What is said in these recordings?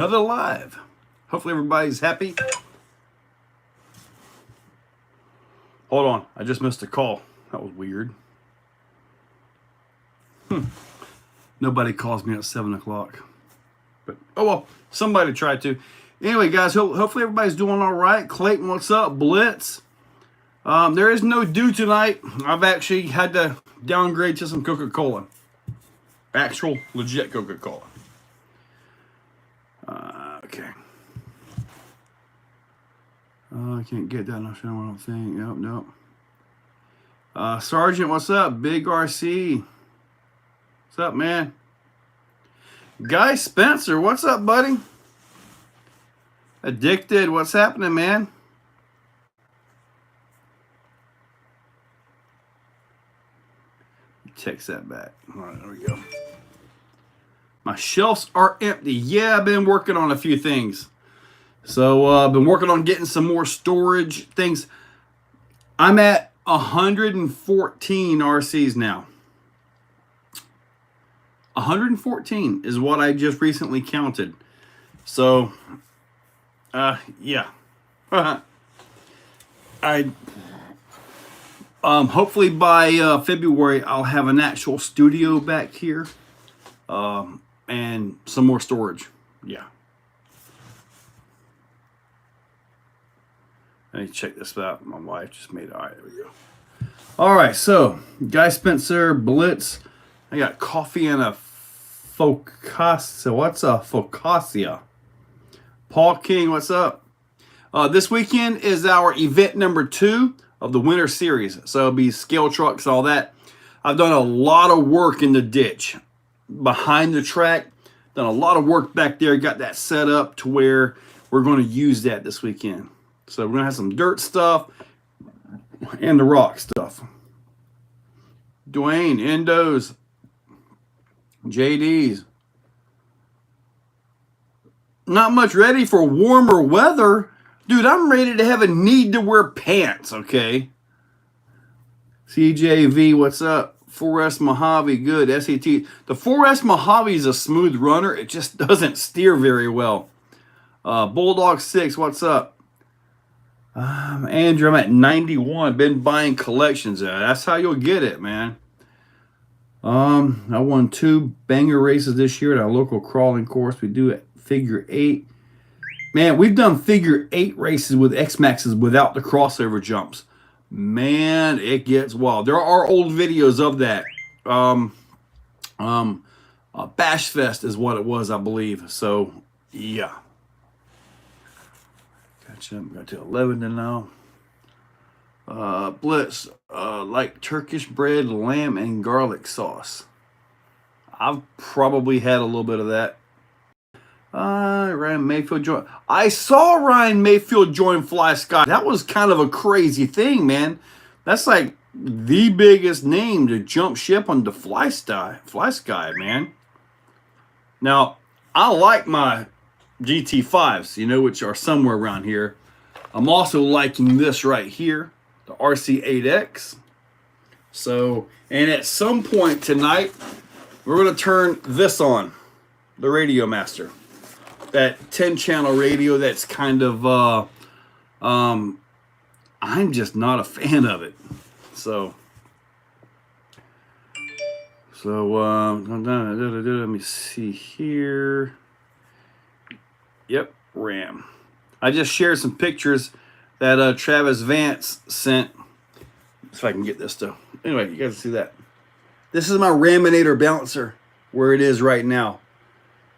Another live. Hopefully everybody's happy. Hold on, I just missed a call. That was weird. Nobody calls me at 7 o'clock. But oh well, somebody tried to. Anyway, guys, hopefully everybody's doing all right. Clayton, what's up? Blitz. There is no dew tonight. I've actually had to downgrade to some Coca-Cola. Actual, legit Coca-Cola. Okay. I can't get that. I don't think. Nope. Sergeant, what's up? Big RC. What's up, man? Guy Spencer, what's up, buddy? Addicted, what's happening, man? Text that back. All right, there we go. My shelves are empty. Yeah, I've been working on a few things. So I've been working on getting some more storage things. I'm at 114 RCs now. 114 is what I just recently counted. So, yeah. Hopefully by February I'll have an actual studio back here. And some more storage. Yeah. Let me check this out. My wife just made it. All right, there we go. All right, so Guy Spencer, Blitz. I got coffee and a focaccia. What's a focaccia? Paul King, what's up? This weekend is our event number 2 of the winter series. So it'll be scale trucks, all that. I've done a lot of work in the ditch behind the track. Done a lot of work back there. Got that set up to where we're going to use that this weekend. So we're going to have some dirt stuff and the rock stuff. Dwayne, Endos, JD's. Not much ready for warmer weather. Dude, I'm ready to have a need to wear pants, okay? CJV, what's up? 4S Mojave, good. SAT. The 4S Mojave is a smooth runner. It just doesn't steer very well. Bulldog 6, what's up? Andrew, I'm at 91. Been buying collections. That's how you'll get it, man. I won 2 banger races this year at our local crawling course. We do it figure 8. Man, we've done figure 8 races with X-Maxes without the crossover jumps. Man, it gets wild. There are old videos of that. Bash Fest is what it was, I believe. So, yeah. Gotcha. Got to 11 now. Blitz, like Turkish bread, lamb, and garlic sauce. I've probably had a little bit of that. Ryan Mayfield joined. I saw Ryan Mayfield join Fly Sky. That was kind of a crazy thing, man. That's like the biggest name to jump ship on the Fly Sky, man. Now, I like my GT5s, you know, which are somewhere around here. I'm also liking this right here, the RC8X. So, and at some point tonight, we're going to turn this on, the Radio Master. That 10-channel radio that's kind of, I'm just not a fan of it. So let me see here. Yep, RAM. I just shared some pictures that Travis Vance sent. If I can get this though. Anyway, you guys see that. This is my Raminator balancer, where it is right now.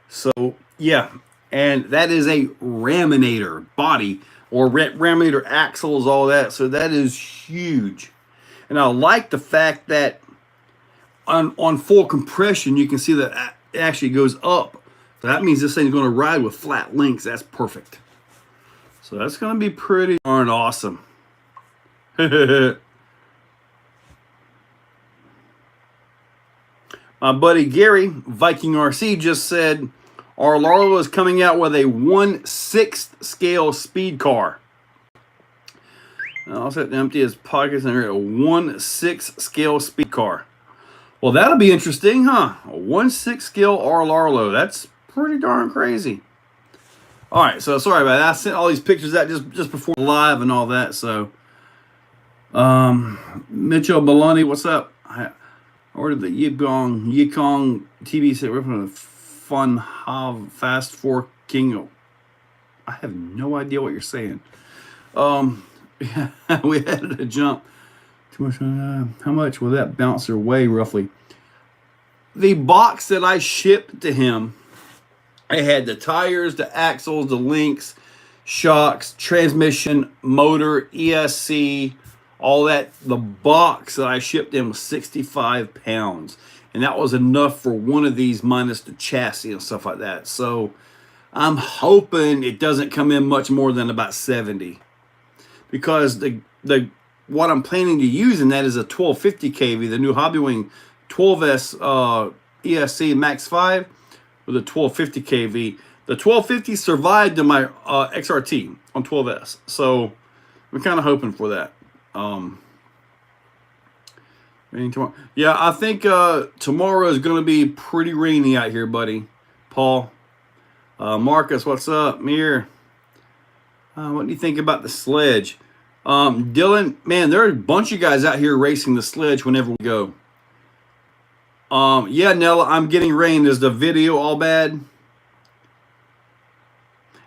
So, yeah. And that is a Raminator body, or Raminator axles, all that. So that is huge. And I like the fact that on full compression, you can see that it actually goes up. So that means this thing's going to ride with flat links. That's perfect. So that's going to be pretty darn awesome. My buddy Gary, Viking RC, just said, our Larlo is coming out with a 1/6 scale speed car. I'll set to empty his pockets and a 1/6 scale speed car. Well, that'll be interesting, huh? A 1/6 scale R Larlo. That's pretty darn crazy. All right, so sorry about that. I sent all these pictures out just before live and all that. So, Mitchell Baloney, what's up? I ordered the Yikong TV set. We're from the Fun Hav Fast 4 King. I have no idea what you're saying. We had to jump too much. How much will that bouncer weigh roughly? The box that I shipped to him, it had the tires, the axles, the links, shocks, transmission, motor, ESC, all that. The box that I shipped in was 65 pounds. And that was enough for one of these minus the chassis and stuff like that. So I'm hoping it doesn't come in much more than about 70. Because the what I'm planning to use in that is a 1250 kV, the new Hobbywing 12S ESC Max 5 with a 1250 kV. The 1250 survived to my XRT on 12S, so we're kind of hoping for that. Yeah, I think tomorrow is going to be pretty rainy out here, buddy. Paul, Marcus, what's up? Mir, what do you think about the sledge? Dylan, man, there are a bunch of guys out here racing the sledge whenever we go. Yeah, Nella, I'm getting rain. Is the video all bad?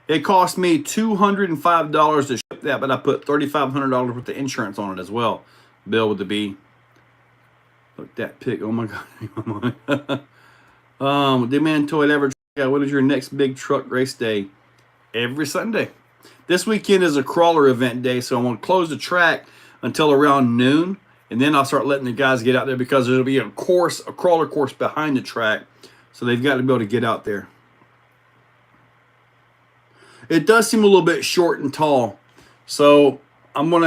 It cost me $205 to ship that, but I put $3,500 worth of insurance on it as well. Bill with the B. Look, that pic. Oh my God. Demand Toy Leverage. What is your next big truck race day? Every Sunday. This weekend is a crawler event day, so I'm going to close the track until around noon, and then I'll start letting the guys get out there because there'll be a crawler course behind the track, so they've got to be able to get out there. It does seem a little bit short and tall, so I'm going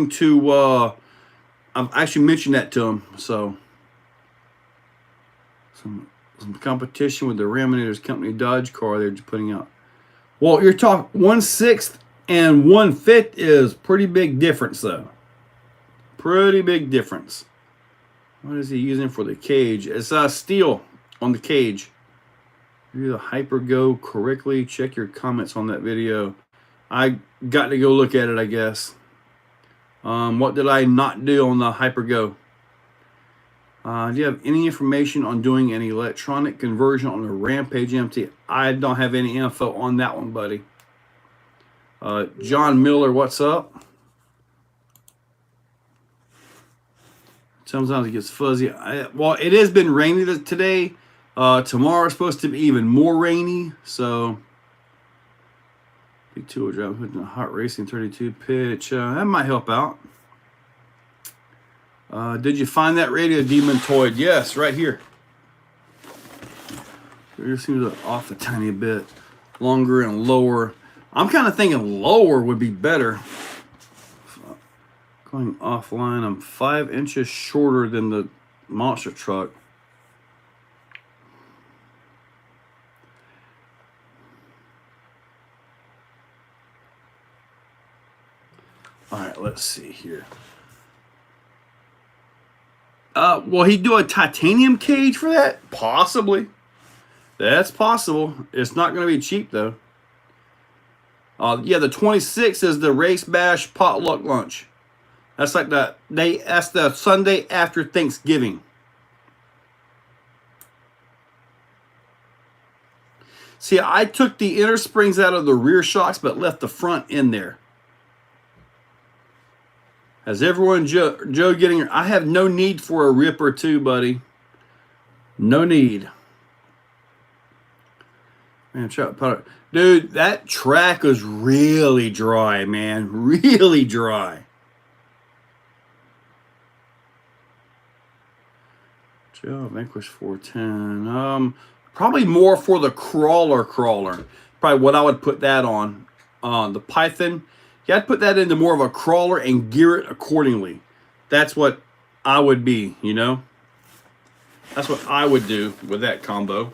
to I've actually mentioned that to him. So some competition with the Raminator's company Dodge car they're just putting out. Well, you're talking 1/6 and 1/5 is pretty big difference, though. Pretty big difference. What is he using for the cage? It's steel on the cage. Do the hyper go correctly? Check your comments on that video. I got to go look at it, I guess. What did I not do on the hyper go? Do you have any information on doing an electronic conversion on the Rampage MT? I don't have any info on that one, buddy. John Miller, what's up? Sometimes it gets fuzzy. Well, it has been rainy today. Tomorrow is supposed to be even more rainy. So, big two-wheel drive, putting a hot racing 32 pitch. That might help out. Did you find that radio, Demon Toyd? Yes, right here. It just seems off a tiny bit. Longer and lower. I'm kind of thinking lower would be better. Going offline, I'm 5 inches shorter than the monster truck. All right, let's see here. Will he do a titanium cage for that? Possibly. That's possible. It's not going to be cheap, though. Yeah, the 26th is the Race Bash potluck lunch. That's like that's the Sunday after Thanksgiving. See, I took the inner springs out of the rear shocks, but left the front in there. Has everyone, Joe getting... I have no need for a rip or two, buddy. No need. Man, dude, that track was really dry, man. Really dry. Joe, Vanquish 410. Probably more for the crawler. Probably what I would put that on. The Python. You have to put that into more of a crawler and gear it accordingly. That's what I would be, you know? That's what I would do with that combo.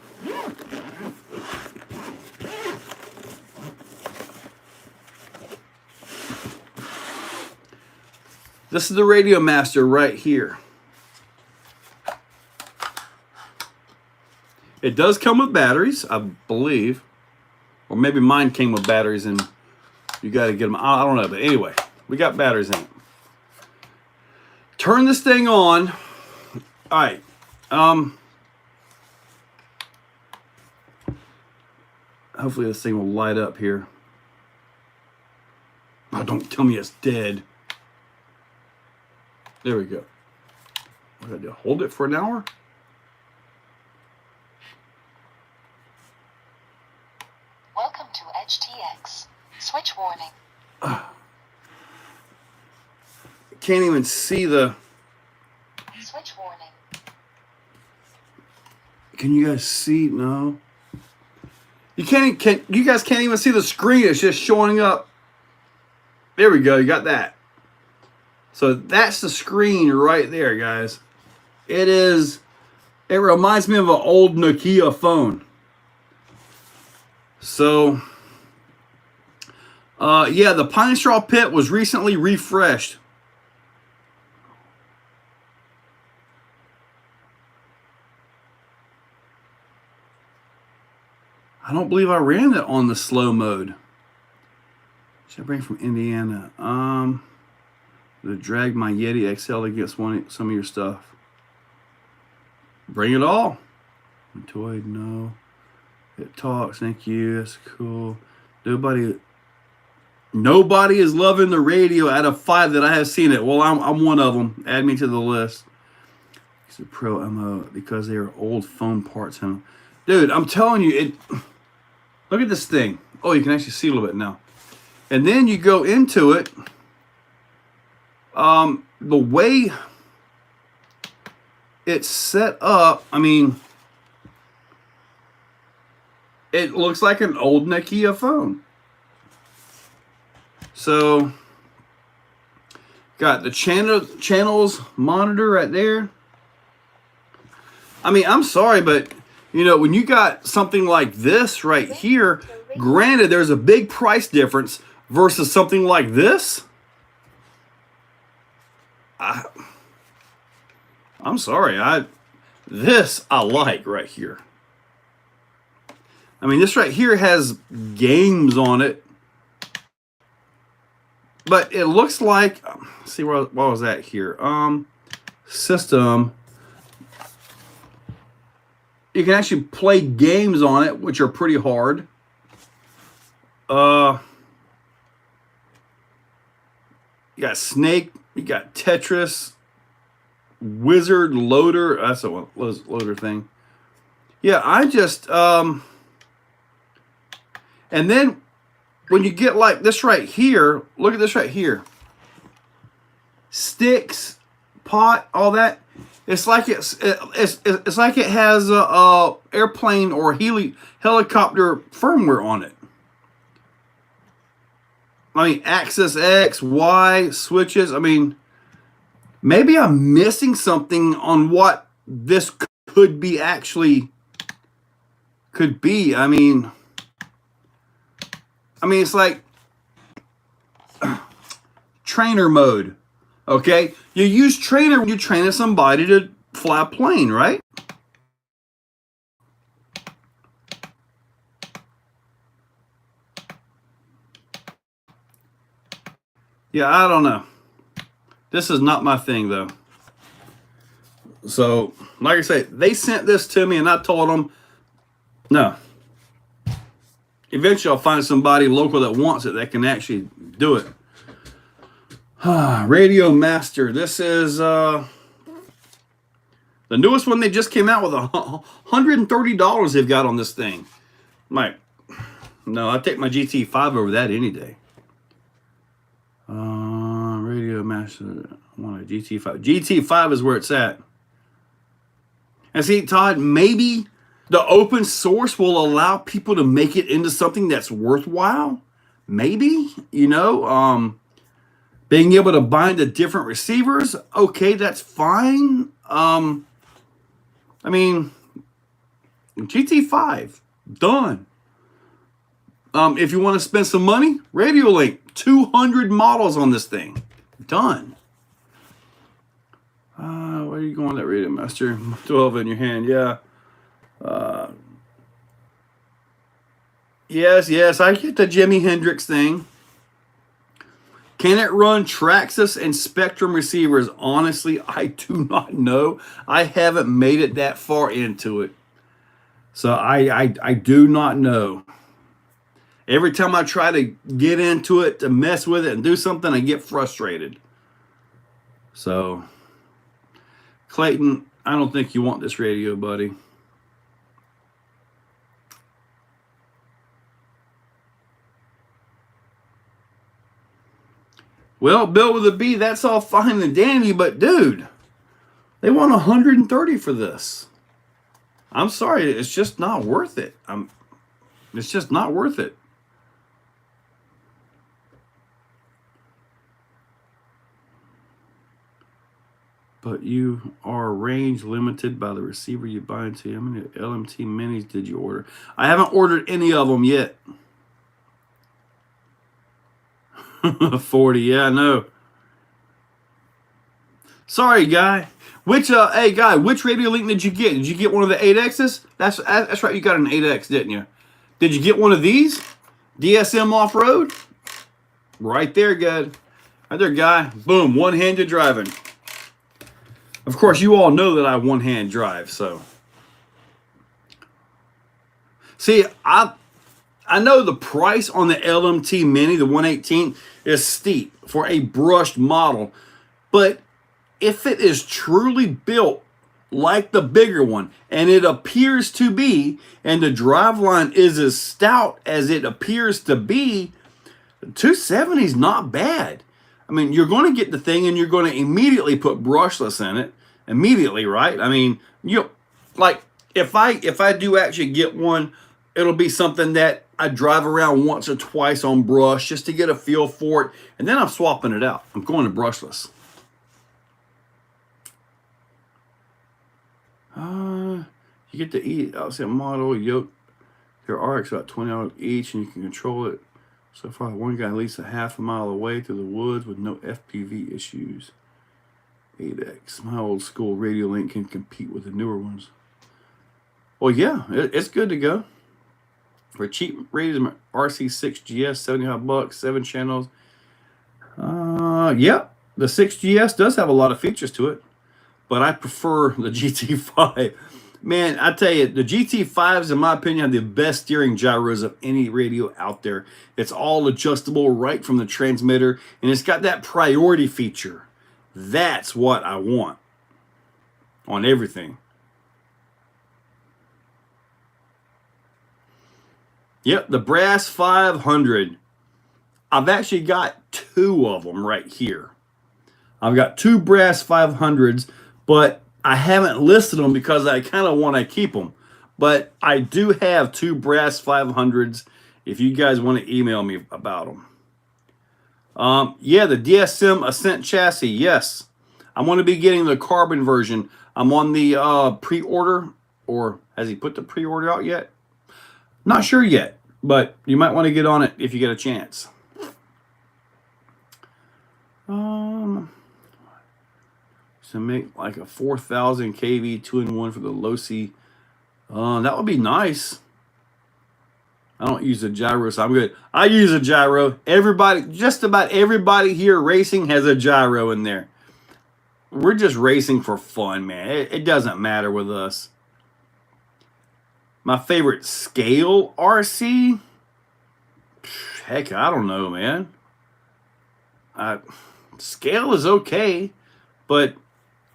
This is the Radio Master right here. It does come with batteries, I believe. Or maybe mine came with batteries and you got to get them. I don't know. But anyway, we got batteries in it. Turn this thing on. All right. Hopefully this thing will light up here. Oh, don't tell me it's dead. There we go. What did I do? Hold it for an hour? Welcome to HTX. Switch warning. Can't even see the... Switch warning. Can you guys see? No. You guys can't even see the screen. It's just showing up. There we go. You got that. So that's the screen right there, guys. It reminds me of an old Nokia phone. So, yeah, the Pine Straw Pit was recently refreshed. I don't believe I ran it on the slow mode. Should I bring from Indiana? To drag my Yeti XL to get some of your stuff. Bring it all. Toy, no. It talks. Thank you. That's cool. Nobody is loving the radio out of 5 that I have seen it. Well, I'm one of them. Add me to the list. It's a pro MO because they are old phone parts. Dude, I'm telling you, it. Look at this thing. Oh, you can actually see a little bit now. And then you go into it. The way it's set up, I mean, it looks like an old Nokia phone. So, got the channels monitor right there. I mean, I'm sorry, but you know, when you got something like this right here, granted, there's a big price difference versus something like this. I'm sorry, this I like right here. I mean, this right here has games on it, but it looks like, let's see what was that here? System. You can actually play games on it, which are pretty hard. You got Snake, you got Tetris, Wizard, Loader. That's a loader thing. Yeah, I just and then when you get like this right here, look at this right here. Sticks, pot, all that. It's like it's like it has a airplane or helicopter firmware on it. I mean, axis X, Y, switches. I mean, maybe I'm missing something on what this could be actually could be. I mean, it's like trainer mode. Okay, you use trainer when you're training somebody to fly a plane, right? Yeah, I don't know. This is not my thing, though. So, like I say, they sent this to me, and I told them, no. Eventually, I'll find somebody local that wants it that can actually do it. Radio Master. This is the newest one they just came out with. $130 they've got on this thing. No, I'd take my GT5 over that any day. Radio Master. I want a GT5. GT5 is where it's at. And see, Todd, maybe the open source will allow people to make it into something that's worthwhile. Maybe, you know, being able to bind to different receivers, okay, that's fine. I mean, GT5, done. If you want to spend some money, Radio Link, 200 models on this thing, done. Where are you going, that Radio Master? 12 in your hand, yeah. Yes, yes, I get the Jimi Hendrix thing. Can it run Traxxas and Spectrum receivers? Honestly, I do not know. I haven't made it that far into it. So I do not know. Every time I try to get into it to mess with it and do something, I get frustrated. So, Clayton, I don't think you want this radio, buddy. Well, Bill with a B, that's all fine and dandy, but dude, they want 130 for this. I'm sorry, it's just not worth it. It's just not worth it. But you are range limited by the receiver you buy into. How many LMT Minis did you order? I haven't ordered any of them yet. 40, yeah, I know. Sorry, guy. Hey, guy, which radio link did you get? Did you get one of the 8Xs? That's right, you got an 8X, didn't you? Did you get one of these? DSM off-road? Right there, good. Right there, guy. Boom, one-handed driving. Of course, you all know that I one-hand drive, so. See, I know the price on the LMT Mini, the 118, is steep for a brushed model, but if it is truly built like the bigger one, and it appears to be, and the driveline is as stout as it appears to be, 270 is not bad. I mean, you're going to get the thing and you're going to immediately put brushless in it. Immediately, right? I mean, like if I do actually get one, it'll be something that I drive around once or twice on brush just to get a feel for it, and then I'm swapping it out. I'm going to brushless. You get the outside model yoke. There are about $20 each, and you can control it. So far, one guy at least a half a mile away through the woods with no FPV issues. 8X. My old school radio link can compete with the newer ones. Well, yeah, it's good to go. For cheap radios, RC6GS, $75, 7 channels. Yeah, the 6GS does have a lot of features to it, but I prefer the GT5. Man, I tell you, the GT5s, in my opinion, have the best steering gyros of any radio out there. It's all adjustable right from the transmitter, and it's got that priority feature. That's what I want on everything. Yep, the Brass 500. I've actually got 2 of them right here. I've got 2 Brass 500s, but I haven't listed them because I kind of want to keep them. But I do have 2 Brass 500s if you guys want to email me about them. Yeah, the DSM Ascent chassis, yes. I'm going to be getting the carbon version. I'm on the pre-order, or has he put the pre-order out yet? Not sure yet, but you might want to get on it if you get a chance. So make like a 4,000 kV 2-in-1 for the Losi. That would be nice. I don't use a gyro, so I'm good. I use a gyro. Everybody, just about everybody here racing has a gyro in there. We're just racing for fun, man. It doesn't matter with us. My favorite scale RC? Heck, I don't know, man. Scale is okay, but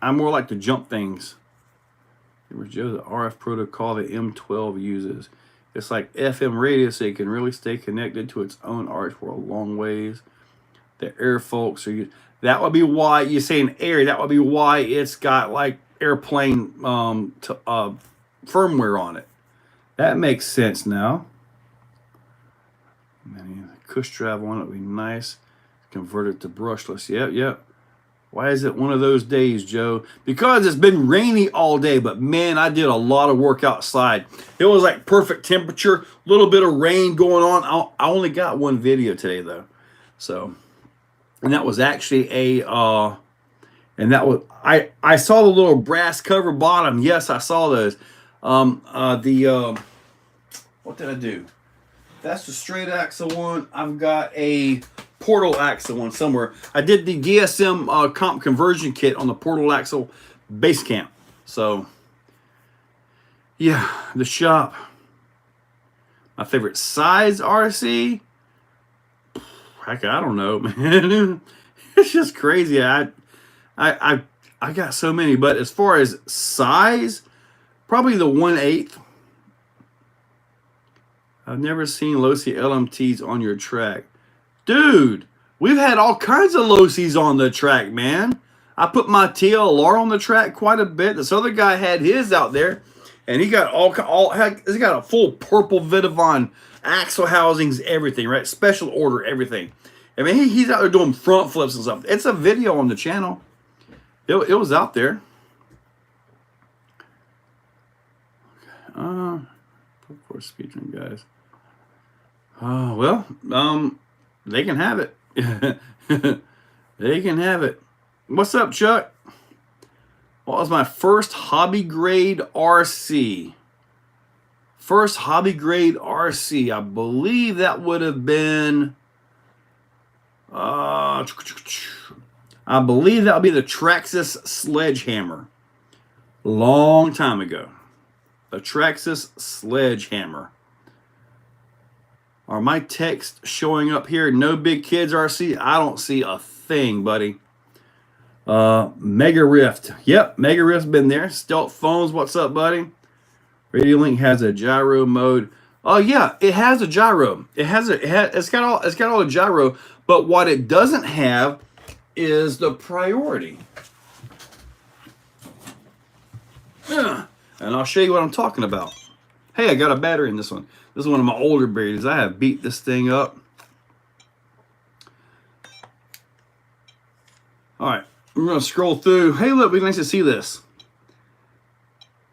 I more like to jump things. It was Joe, the RF protocol the M12 uses. It's like FM radio, so it can really stay connected to its own arch for a long ways. The air folks are that would be why you say an air. That would be why it's got like airplane firmware on it. That makes sense now. Cush drive one would be nice. Convert it to brushless. Yep. Why is it one of those days, Joe? Because it's been rainy all day, but man, I did a lot of work outside. It was like perfect temperature, a little bit of rain going on. I only got one video today though. So, and that was actually I saw the little brass cover bottom. Yes, I saw those. What did I do? That's the straight axle one. I've got a portal axle one somewhere. I did the DSM comp conversion kit on the portal axle base camp. So, yeah, the shop. My favorite size RC. Heck, I don't know, man. It's just crazy. I got so many, but as far as size, probably the 1/8. I've never seen low-C LMTs on your track. Dude, we've had all kinds of low-Cs on the track, man. I put my TLR on the track quite a bit. This other guy had his out there, and he got he's got a full purple Vidavon axle housings, everything, right? Special order, everything. I mean, he's out there doing front flips and stuff. It's a video on the channel. It was out there. Of course, speedrun guys. Well, they can have it. They can have it. What's up, Chuck? What was my first hobby grade RC? First hobby grade RC. I believe that would have been. I believe that would be the Traxxas Sledgehammer. Long time ago. The Traxxas Sledgehammer. Are my texts showing up here? No big kids RC? I don't see a thing, buddy. Mega Rift. Yep, Mega Rift's been there. Stealth Phones, what's up, buddy? Radio Link has a gyro mode. Oh yeah, it has a gyro. It's got all the gyro, but what it doesn't have is the priority. And I'll show you what I'm talking about. Hey, I got a battery in this one. This is one of my older batteries. I have beat this thing up. All right, we're gonna scroll through. Hey, look, we can actually see this.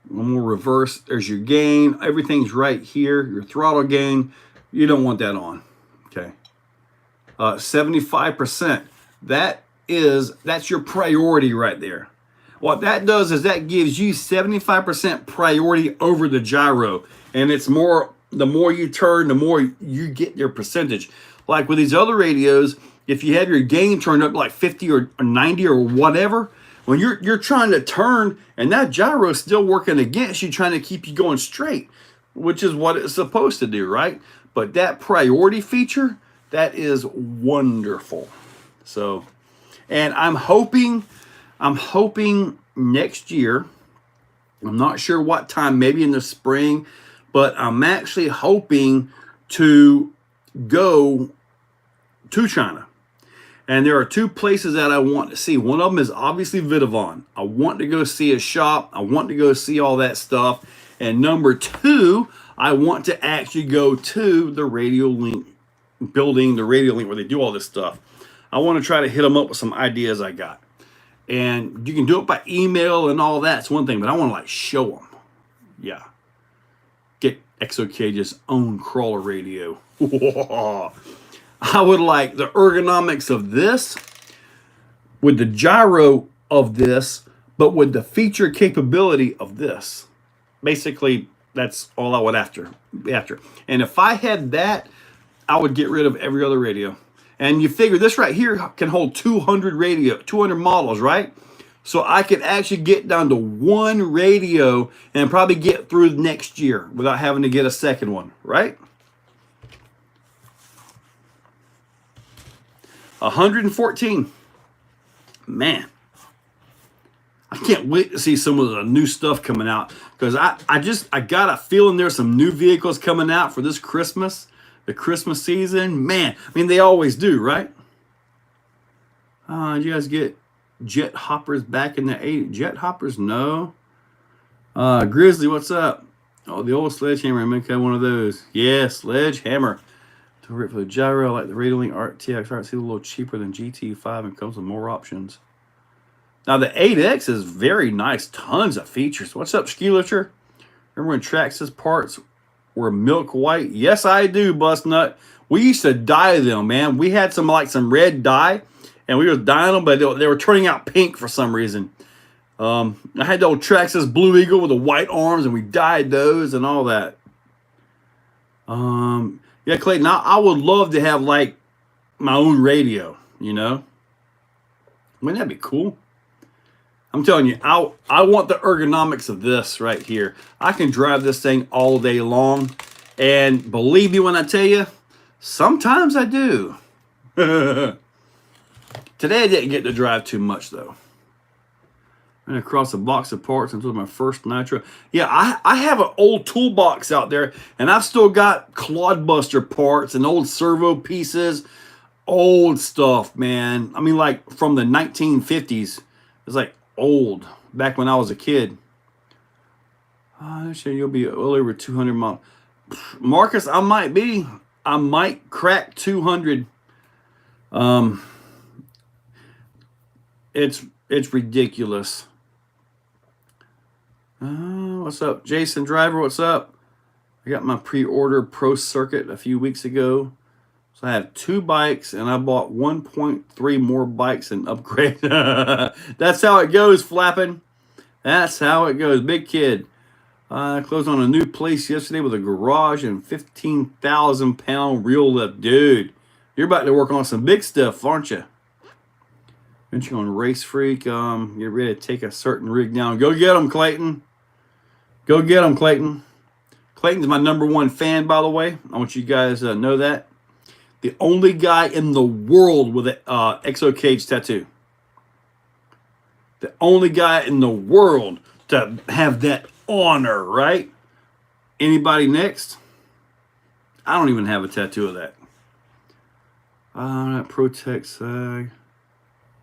One more reverse. There's your gain. Everything's right here. Your throttle gain. You don't want that on. Okay. 75%. That's your priority right there. What that does is that gives you 75% priority over the gyro. And it's more, the more you turn, the more you get your percentage. Like with these other radios, if you have your gain turned up like 50 or 90 or whatever, when you're trying to turn and that gyro is still working against you, trying to keep you going straight, which is what it's supposed to do, right? But that priority feature, that is wonderful. So, and I'm hoping next year, I'm not sure what time, maybe in the spring, but I'm actually hoping to go to China. And there are two places that I want to see. One of them is obviously Vidavon. I want to go see a shop. I want to go see all that stuff. And number two, I want to actually go to the Radio Link building, the Radio Link where they do all this stuff. I want to try to hit them up with some ideas I got. And you can do it by email and all that. It's one thing, but I want to like show them. Yeah. Get Exocage's own crawler radio. I would like the ergonomics of this with the gyro of this, but with the feature capability of this. Basically, that's all I would after. And if I had that, I would get rid of every other radio. And you figure this right here can hold 200 models, right? So I could actually get down to one radio and probably get through next year without having to get a second one, right? 114. Man, I can't wait to see some of the new stuff coming out, because I got a feeling there's some new vehicles coming out for this Christmas, the Christmas season. Man, I mean, they always do, right? Did you guys get jet hoppers back in the 80s? Jet hoppers? No. Grizzly, what's up? Oh, the old Sledgehammer. I might have one of those. Yeah, Sledgehammer. For the gyro, like the Radio Link RTX RC, a little cheaper than GT5 and comes with more options. Now the 8X is very nice, tons of features. What's up, Ski Lifter? Remember when Traxxas parts were milk white? Yes, I do, Bustnut. We used to dye them, man. We had some red dye, and we were dyeing them, but they were turning out pink for some reason. I had the old Traxxas Blue Eagle with the white arms, and we dyed those and all that. Yeah, Clayton, I would love to have like my own radio, you know? Wouldn't that be cool? I'm telling you, I want the ergonomics of this right here. I can drive this thing all day long. And believe me when I tell you, sometimes I do. Today I didn't get to drive too much though. And across a box of parts until my first nitro. Yeah, I have an old toolbox out there, and I've still got Clodbuster parts and old servo pieces. Old stuff, man. I mean, like from the 1950s. It's like old, back when I was a kid. Sure, you'll be well over 200 miles. Marcus, I might be. I might crack 200. It's ridiculous. What's up, Jason Driver? What's up? I got my pre-order Pro Circuit a few weeks ago. So I have 2 bikes, and I bought 1.3 more bikes and upgrade. That's how it goes, Flapping. That's how it goes. Big kid. I closed on a new place yesterday with a garage and 15,000-pound real lift. Dude, you're about to work on some big stuff, aren't you? Aren't you on Race Freak? You're ready to take a certain rig down. Go get him, Clayton. Go get him, Clayton. Clayton's my #1 fan, by the way. I want you guys to know that. The only guy in the world with an Exocaged tattoo. The only guy in the world to have that honor, right? Anybody next? I don't even have a tattoo of that. Protect sag.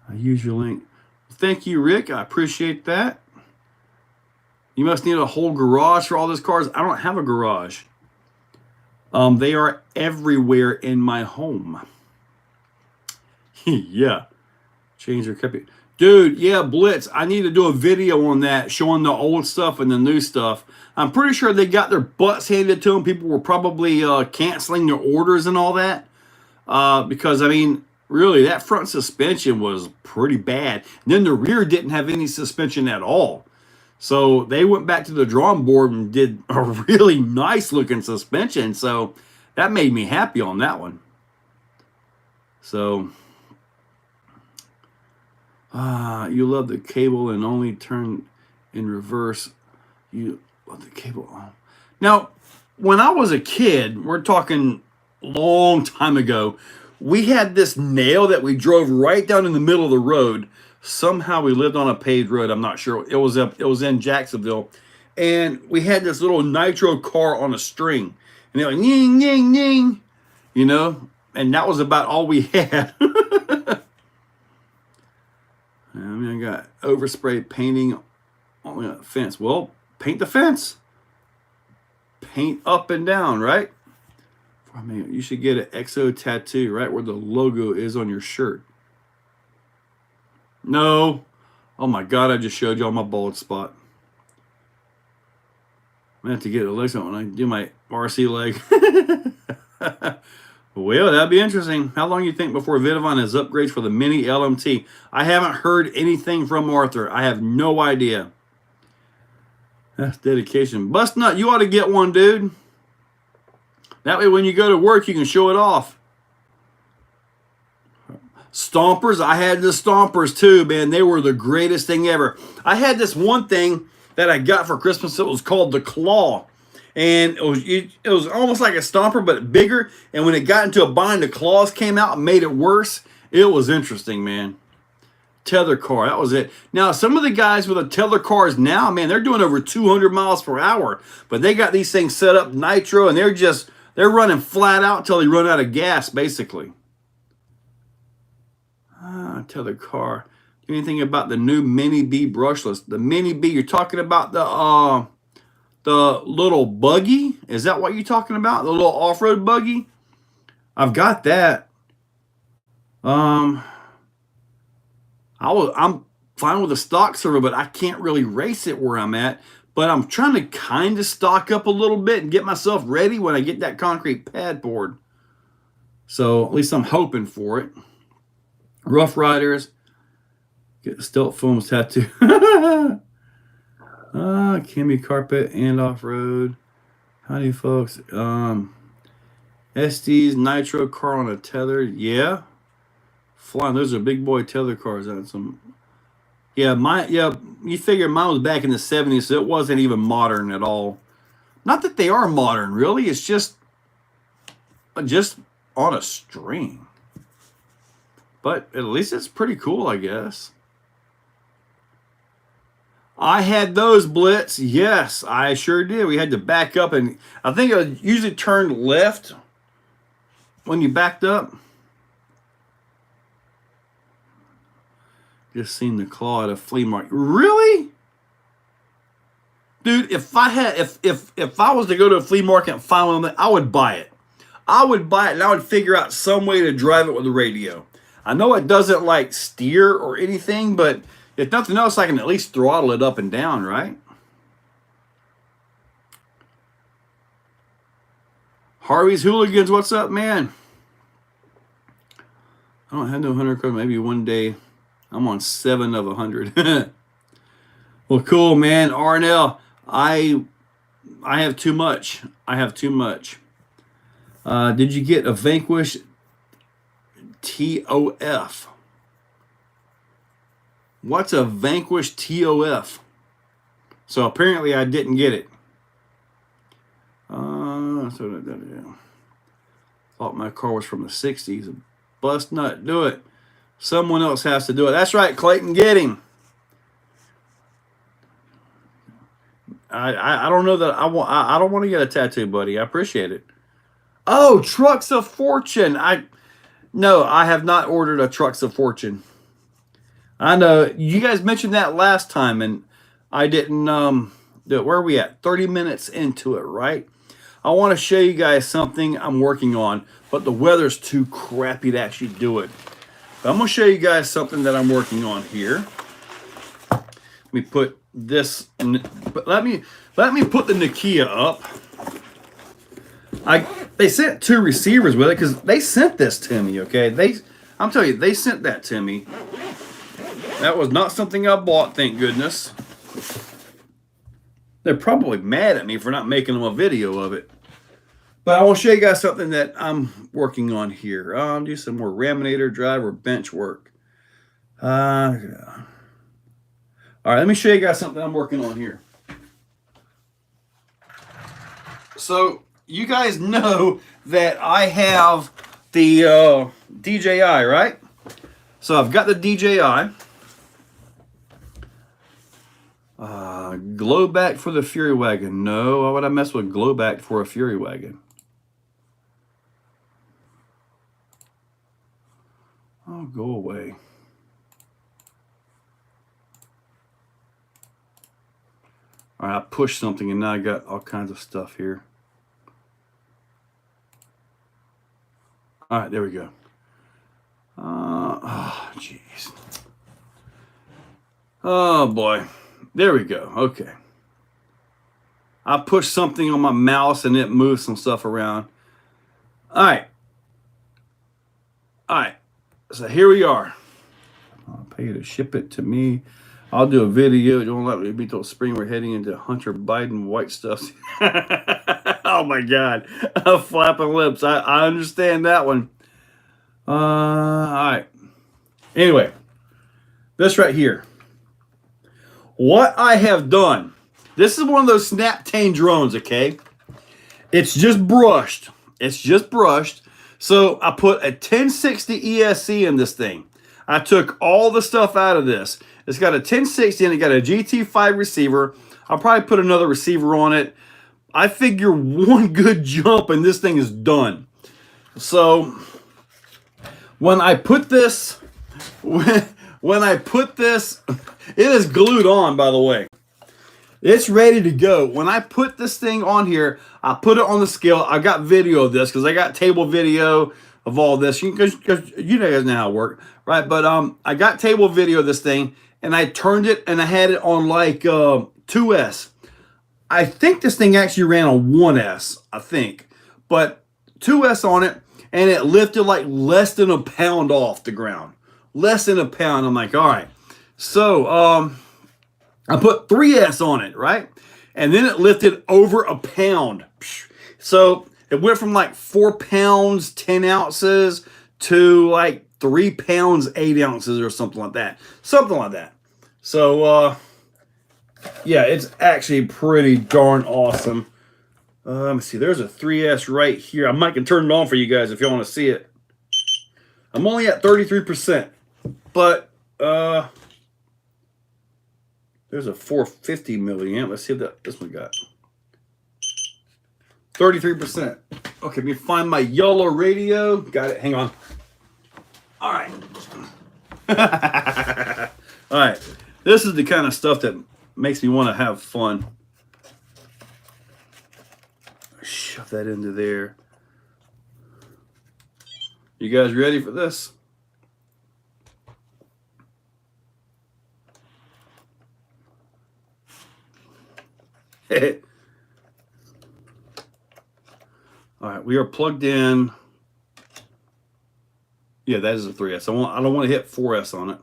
I use your link. Thank you, Rick. I appreciate that. You must need a whole garage for all those cars. I don't have a garage. They are everywhere in my home. Yeah. Change your copy. Dude, yeah, Blitz. I need to do a video on that, showing the old stuff and the new stuff. I'm pretty sure they got their butts handed to them. People were probably canceling their orders and all that. Because, I mean, really, that front suspension was pretty bad. And then the rear didn't have any suspension at all. So they went back to the drawing board and did a really nice looking suspension. So that made me happy on that one. So, you love the cable and only turn in reverse. You love the cable. Now, when I was a kid, we're talking long time ago, we had this nail that we drove right down in the middle of the road. Somehow we lived on a paved road. I'm not sure. It was in Jacksonville. And we had this little nitro car on a string. And it went, ying, ying, ying. You know? And that was about all we had. I mean, I got overspray painting on the fence. Well, paint the fence. Paint up and down, right? I mean, you should get an Exo tattoo right where the logo is on your shirt. No. Oh my God, I just showed y'all my bald spot. I'm going to have to get a leg when I do my RC leg. Well, that'd be interesting. How long do you think before Vidavon has upgrades for the Mini LMT? I haven't heard anything from Arthur. I have no idea. That's dedication. Bust nut, you ought to get one, dude. That way when you go to work, you can show it off. Stompers, I had the Stompers too, man. They were the greatest thing ever. I had this one thing that I got for Christmas. It was called the Claw. And it was almost like a Stomper, but bigger. And when it got into a bind, the claws came out and made it worse. It was interesting, man. Tether car, that was it. Now, some of the guys with the tether cars now, man, they're doing over 200 miles per hour. But they got these things set up nitro, and they're running flat out until they run out of gas, basically. Tether car. Anything about the new Mini B brushless? The Mini B, you're talking about the little buggy? Is that what you're talking about? The little off-road buggy? I've got that. I'm fine with the stock servo, but I can't really race it where I'm at. But I'm trying to kind of stock up a little bit and get myself ready when I get that concrete pad board. So at least I'm hoping for it. Rough Riders. Get the Stealth Foams tattoo. Cami carpet and off-road. Howdy, folks. Estes Nitro car on a tether. Yeah. Flying. Those are big boy tether cars on some. Yeah, you figure mine was back in the 70s, so it wasn't even modern at all. Not that they are modern, really. It's just on a string. But at least it's pretty cool, I guess. I had those, Blitz. Yes, I sure did. We had to back up, and I think it usually turned left when you backed up. Just seen the claw at a flea market. Really? Dude, if I was to go to a flea market and find one, I would buy it. I would buy it, and I would figure out some way to drive it with the radio. I know it doesn't like steer or anything, but if nothing else, I can at least throttle it up and down, right? Harvey's Hooligans, what's up, man? I don't have no 100 cars. Maybe one day I'm on 7 of 100. Well, cool, man. RNL, I have too much. I have too much. Did you get a Vanquish TOF? What's a Vanquish TOF? So apparently I didn't get it. Thought my car was from the 60s. Bust nut, do it. Someone else has to do it. That's right, Clayton, get him. I don't know that I don't want to get a tattoo, buddy. I appreciate it. Oh, Trucks of Fortune. No, I have not ordered a Trucks of Fortune. I know you guys mentioned that last time, and I didn't do it. Where are we at? 30 minutes into it, right? I want to show you guys something I'm working on, but the weather's too crappy to actually do it. But I'm going to show you guys something that I'm working on here. Let me put this. Let me put the Nokia up. They sent 2 receivers with it because they sent this to me. Okay, I'm telling you, they sent that to me. That was not something I bought, thank goodness. They're probably mad at me for not making them a video of it. But I will show you guys something that I'm working on here. I'll do some more Raminator driver bench work. All right, let me show you guys something I'm working on here. So you guys know that I have the DJI, right? So I've got the DJI. Glow back for the Fury Wagon. No, why would I mess with glow back for a Fury Wagon? Oh, go away. All right, I pushed something and now I got all kinds of stuff here. All right, there we go. Oh, jeez. Oh, boy. There we go. Okay. I pushed something on my mouse and it moved some stuff around. All right. All right. So here we are. I'll pay you to ship it to me. I'll do a video. Don't let me be till spring. We're heading into Hunter Biden white stuff. Oh my God. I'm flapping lips. I understand that one. All right. Anyway, this right here. What I have done. This is one of those Snaptane drones, okay? It's just brushed. It's just brushed. So I put a 1060 ESC in this thing. I took all the stuff out of this. It's got a 1060 and it got a GT5 receiver. I'll probably put another receiver on it. I figure one good jump and this thing is done. So when I put this, when I put this, it is glued on, by the way. It's ready to go. When I put this thing on here, I put it on the scale. I got video of this because I got table video of all this. Because you guys know how it works, right? But I got table video of this thing, and I turned it, and I had it on like 2S. I think this thing actually ran on 1S, I think. But 2S on it, and it lifted like less than a pound off the ground. Less than a pound. I'm like, all right. So I put 3S on it, right? And then it lifted over a pound. So It went from like 4 pounds, 10 ounces to like 3 pounds, 8 ounces or something like that. Something like that. So, yeah, it's actually pretty darn awesome. Let me see. There's a 3S right here. I might can turn it on for you guys if you want to see it. I'm only at 33%. But, there's a 450 milliamp. Let's see what this one got. 33%. Okay, let me find my yellow radio. Got it. Hang on. All right. All right. This is the kind of stuff that makes me want to have fun. Shove that into there. You guys ready for this? All right, we are plugged in. Yeah, that is a 3S. I don't want to hit 4S on it.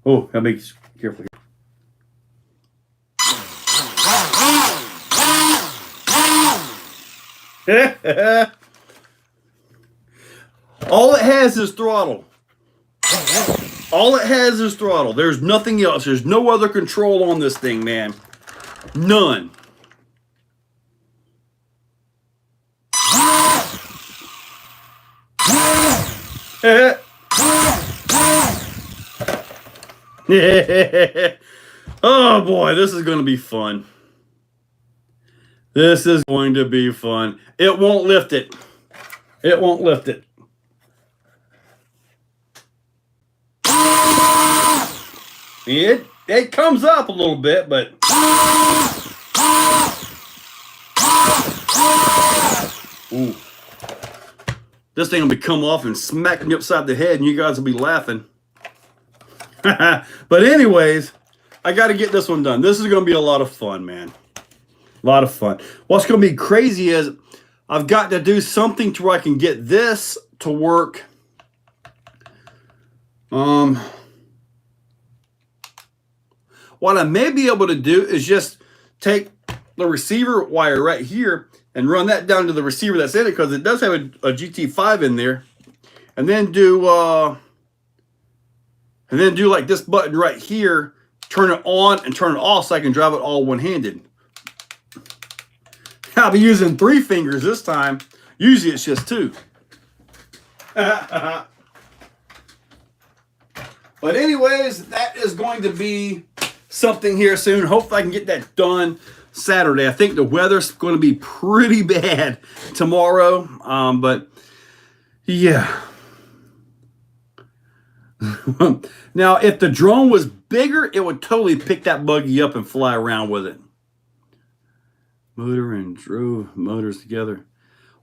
Oh, gotta be careful here. All it has is throttle. All it has is throttle. There's nothing else. There's no other control on this thing, man. None. Oh boy, this is going to be fun. This is going to be fun. It won't lift it. It won't lift it. It comes up a little bit, but ooh. This thing will be come off and smack me upside the head, and you guys will be laughing. But anyways, I got to get this one done. This is going to be a lot of fun, man. A lot of fun. What's going to be crazy is I've got to do something to where I can get this to work. What I may be able to do is just take the receiver wire right here and run that down to the receiver that's in it, because it does have a GT5 in there, and then do like this button right here, turn it on and turn it off so I can drive it all one-handed. I'll be using 3 fingers this time. Usually it's just 2. But anyways, that is going to be something here soon. Hopefully I can get that done Saturday. I think the weather's going to be pretty bad tomorrow. But yeah. Now, if the drone was bigger, it would totally pick that buggy up and fly around with it. Motor and drove motors together.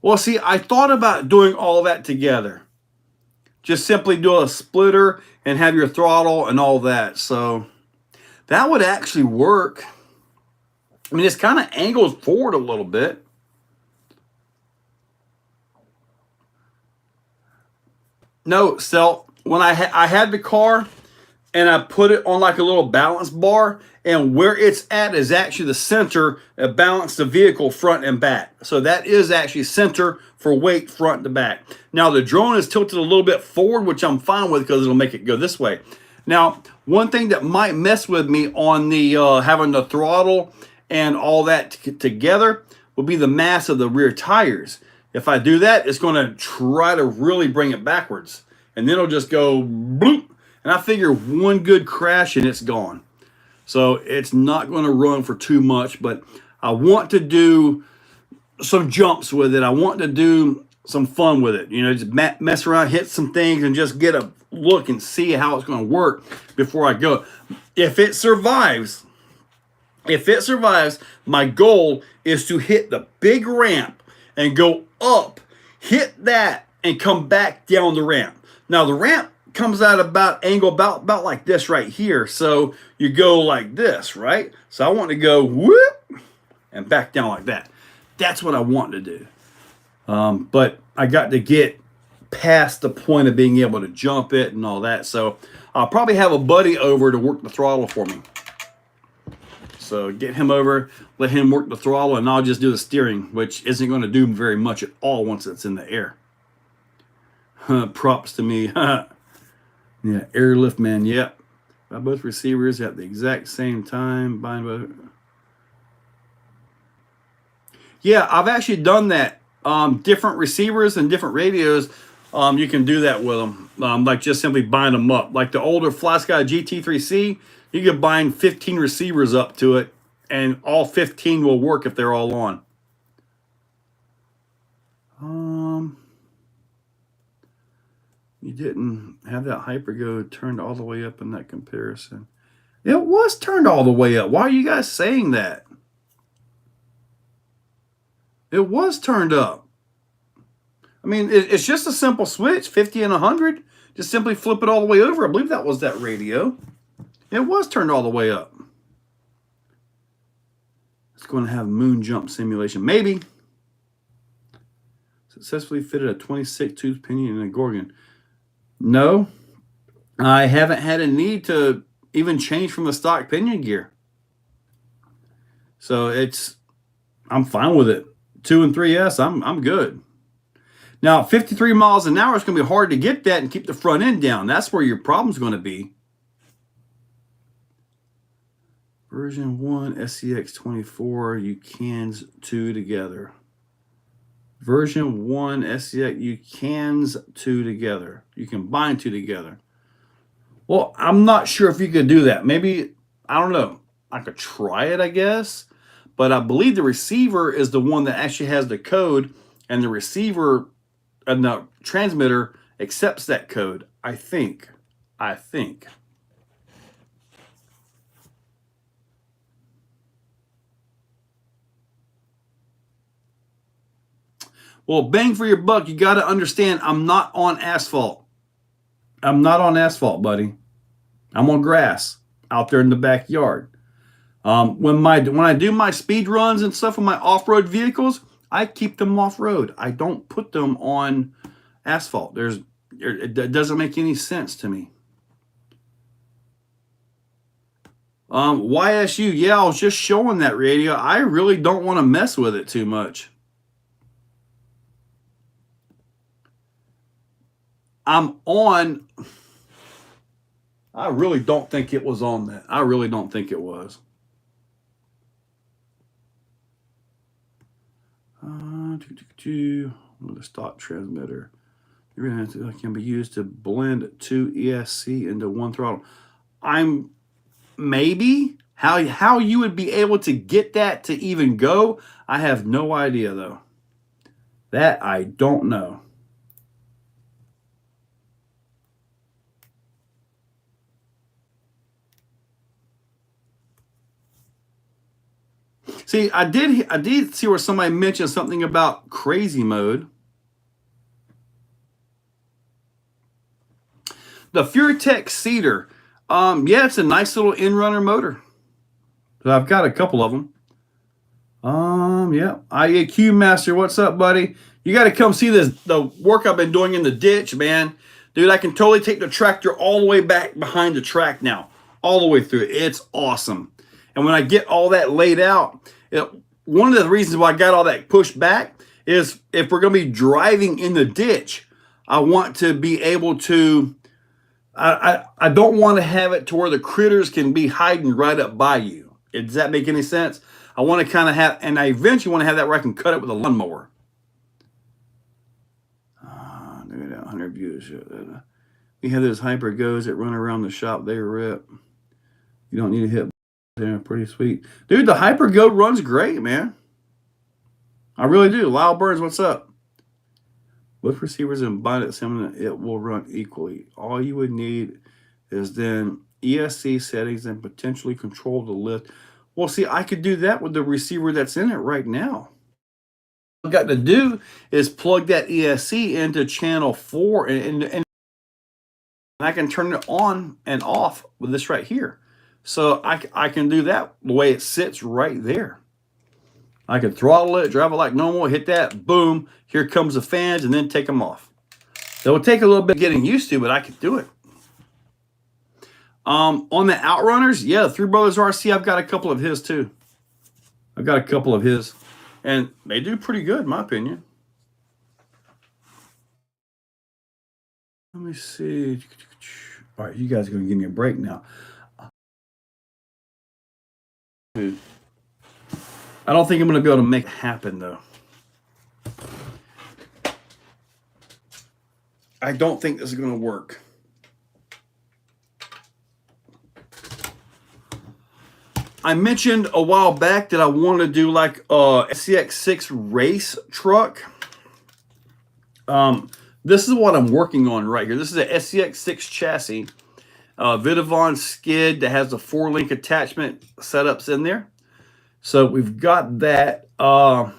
Well, see, I thought about doing all that together. Just simply do a splitter and have your throttle and all that. So that would actually work. I mean, it's kind of angled forward a little bit. No, so when I had the car and I put it on like a little balance bar, and where it's at is actually the center that balance the vehicle front and back. So that is actually center for weight front to back. Now the drone is tilted a little bit forward, which I'm fine with because it'll make it go this way. Now, one thing that might mess with me on the having the throttle and all that together will be the mass of the rear tires. If I do that, it's going to try to really bring it backwards. And then it'll just go bloop. And I figure one good crash and it's gone. So it's not going to run for too much, but I want to do some jumps with it. I want to do some fun with it. You know, just mess around, hit some things, and just get a look and see how it's going to work before I go. If it survives, my goal is to hit the big ramp and go up, hit that, and come back down the ramp. Now, the ramp comes out about like this right here. So you go like this, right? So I want to go whoop and back down like that. That's what I want to do. But I got to get past the point of being able to jump it and all that. So I'll probably have a buddy over to work the throttle for me. So get him over, let him work the throttle, and I'll just do the steering, which isn't going to do very much at all once it's in the air. Props to me. Yeah, airlift man. Yep. By both receivers at the exact same time. Yeah, I've actually done that. Different receivers and different radios, you can do that with them. Like just simply bind them up. Like the older FlySky GT3C, you could bind 15 receivers up to it, and all 15 will work if they're all on. You didn't have that hypergo turned all the way up in that comparison. It was turned all the way up. Why are you guys saying that? It was turned up. I mean, it's just a simple switch, 50 and 100. Just simply flip it all the way over. I believe that was that radio. It was turned all the way up. It's going to have moon jump simulation. Maybe. Successfully fitted a 26-tooth pinion in a Gorgon. No, I haven't had a need to even change from the stock pinion gear. So I'm fine with it. 2 and 3S, I'm good. Now, 53 miles an hour, it's going to be hard to get that and keep the front end down. That's where your problem's going to be. Version 1 SCX24, you cans 2 together. Version 1 SCX, you cans 2 together. You can bind 2 together. Well, I'm not sure if you could do that. Maybe, I don't know. I could try it, I guess. But I believe the receiver is the one that actually has the code, and the receiver and the transmitter accepts that code. I think. Well, bang for your buck. You got to understand, I'm not on asphalt. I'm not on asphalt, buddy. I'm on grass out there in the backyard. When I do my speed runs and stuff with my off-road vehicles, I keep them off-road. I don't put them on asphalt. It doesn't make any sense to me. YSU, yeah, I was just showing that radio. I really don't want to mess with it too much. I really don't think it was on that. I really don't think it was. The stock transmitter. You're gonna have to, can be used to blend 2 ESC into 1 throttle. Maybe how you would be able to get that to even go. I have no idea though. That I don't know. See, I did see where somebody mentioned something about crazy mode. The FureTech Cedar. Yeah, it's a nice little in-runner motor. So I've got a couple of them. Yeah. IAQ Master, what's up, buddy? You got to come see the work I've been doing in the ditch, man. Dude, I can totally take the tractor all the way back behind the track now. All the way through. It's awesome. And when I get all that laid out, one of the reasons why I got all that pushed back is if we're going to be driving in the ditch, I want to be able to, I don't want to have it to where the critters can be hiding right up by you. Does that make any sense? I want to kind of have, and I eventually want to have that where I can cut it with a lawnmower. Look at that, 100 views. We have those hyper goes that run around the shop. They rip. You don't need to hit. They're pretty sweet. Dude, the Hyper Goat runs great, man. I really do. Lyle Burns, what's up? With receivers and bind it similar, it will run equally. All you would need is then ESC settings and potentially control the lift. Well, see, I could do that with the receiver that's in it right now. All I've got to do is plug that ESC into channel 4 and I can turn it on and off with this right here. So I can do that the way it sits right there. I can throttle it, drive it like normal, hit that, boom, here comes the fans, and then take them off. It will take a little bit getting used to, but I could do it. On the Outrunners, yeah, Three Brothers RC, I've got a couple of his too. I've got a couple of his, and they do pretty good, in my opinion. Let me see. All right, you guys are going to give me a break now. I don't think I'm going to be able to make it happen, though. I don't think this is going to work. I mentioned a while back that I want to do like a SCX6 race truck. This is what I'm working on right here. This is a SCX6 chassis. Vidavon skid that has a 4-link attachment setups in there. So we've got that. But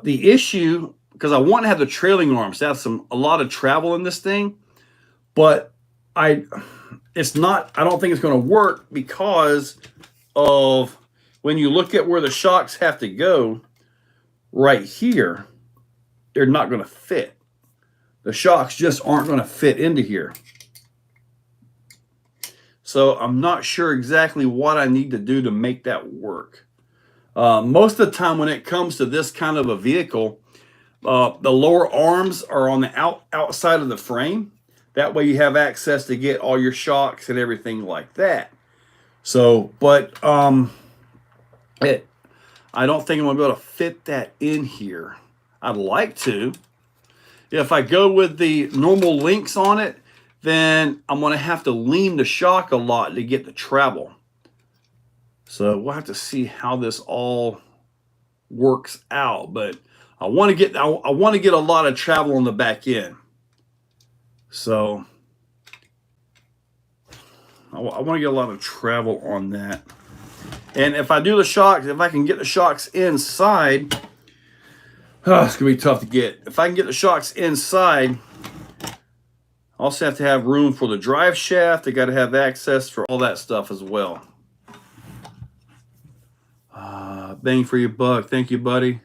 the issue, because I want to have the trailing arms to have a lot of travel in this thing, but I don't think it's going to work because of when you look at where the shocks have to go right here, they're not going to fit. The shocks just aren't going to fit into here. So I'm not sure exactly what I need to do to make that work. Most of the time when it comes to this kind of a vehicle, the lower arms are on the outside of the frame. That way you have access to get all your shocks and everything like that. So, but I don't think I'm going to be able to fit that in here. I'd like to. If I go with the normal links on it, then I'm going to have to lean the shock a lot to get the travel. So we'll have to see how this all works out. But I want to get a lot of travel on the back end. So I want to get a lot of travel on that. And if I do the shocks, if I can get the shocks inside, it's going to be tough to get. If I can get the shocks inside, I also have to have room for the drive shaft. I got to have access for all that stuff as well. Bang for your buck. Thank you, buddy.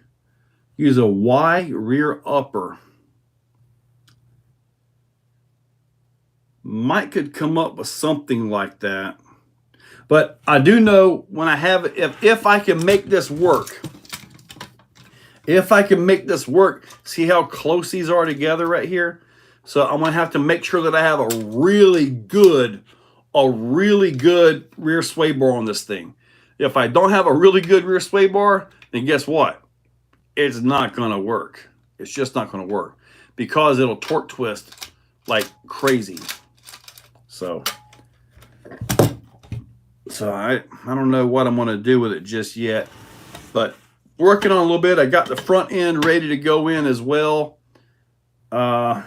Use a Y rear upper. Mike could come up with something like that. But I do know when I have it, if I can make this work, see how close these are together right here? So I'm going to have to make sure that I have a really good rear sway bar on this thing. If I don't have a really good rear sway bar, then guess what? It's not going to work. It's just not going to work because it'll torque twist like crazy. So I don't know what I'm going to do with it just yet, but working on a little bit. I got the front end ready to go in as well. Just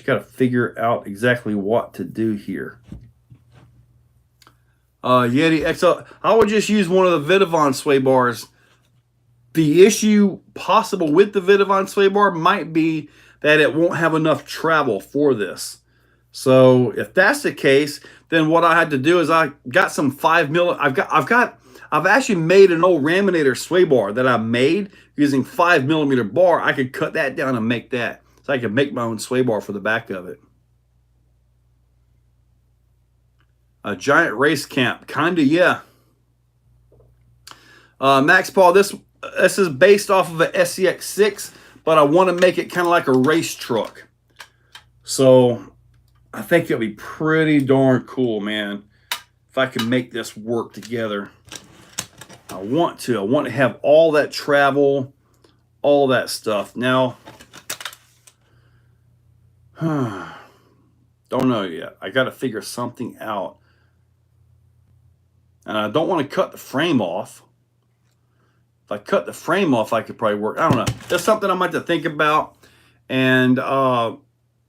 got to figure out exactly what to do here. Yeti XL. I would just use one of the Vidavon sway bars. The issue possible with the Vidavon sway bar might be that it won't have enough travel for this. So if that's the case, then what I had to do is I got some 5mm. I've actually made an old Raminator sway bar that I made using 5mm bar. I could cut that down and make that. So I could make my own sway bar for the back of it. A giant race camp. Kinda, yeah. Max Paul, this is based off of an SCX6, but I want to make it kind of like a race truck. So I think it'll be pretty darn cool, man. If I can make this work together. I want to have all that travel, all that stuff. Now, don't know yet. I got to figure something out. And I don't want to cut the frame off. If I cut the frame off, I could probably work. I don't know. That's something I might have to think about and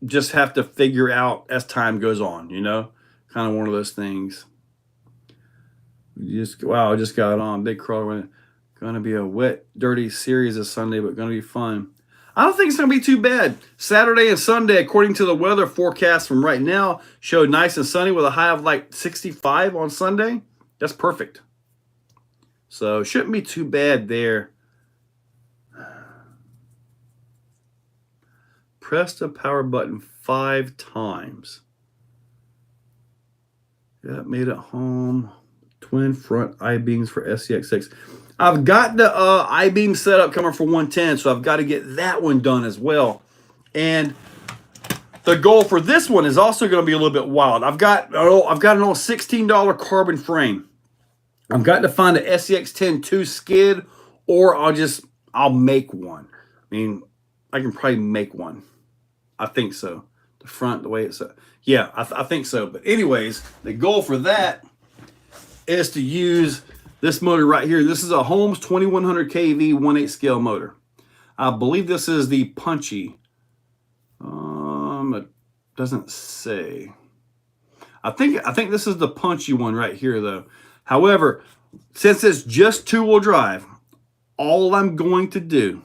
just have to figure out as time goes on, you know? Kind of one of those things. Wow, I just got on. Big crawler. Going to be a wet, dirty series this Sunday, but going to be fun. I don't think it's going to be too bad. Saturday and Sunday, according to the weather forecast from right now, showed nice and sunny with a high of like 65 on Sunday. That's perfect. So shouldn't be too bad there. Press the power button 5 times. Yeah, made it home. Twin front I-beams for SCX6. I've got the I-beam setup coming for 110, so I've got to get that one done as well. And the goal for this one is also going to be a little bit wild. I've got an old $16 carbon frame. I've got to find an SCX10 2 skid, or I'll make one. I mean, I can probably make one. I think so. The front, the way it's yeah, I think so. But anyways, the goal for that is to use this motor right here. This is a Holmes 2100 kV 1/8 scale motor. I believe this is the punchy. It doesn't say. I think this is the punchy one right here though. However, since it's just 2-wheel drive, all I'm going to do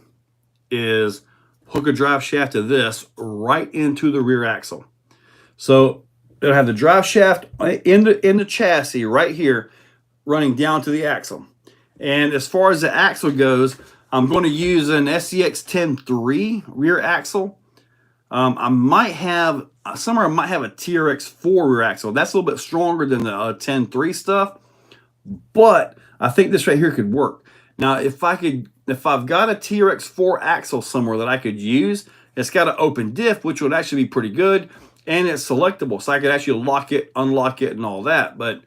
is hook a drive shaft to this right into the rear axle. So it'll have the drive shaft in the chassis right here, running down to the axle. And as far as the axle goes, I'm going to use an SCX10-3 rear axle. I might have a TRX4 rear axle. That's a little bit stronger than the 10-3 stuff, but I think this right here could work. Now, if I've got a TRX4 axle somewhere that I could use, it's got an open diff, which would actually be pretty good, and it's selectable, so I could actually lock it, unlock it, and all that. But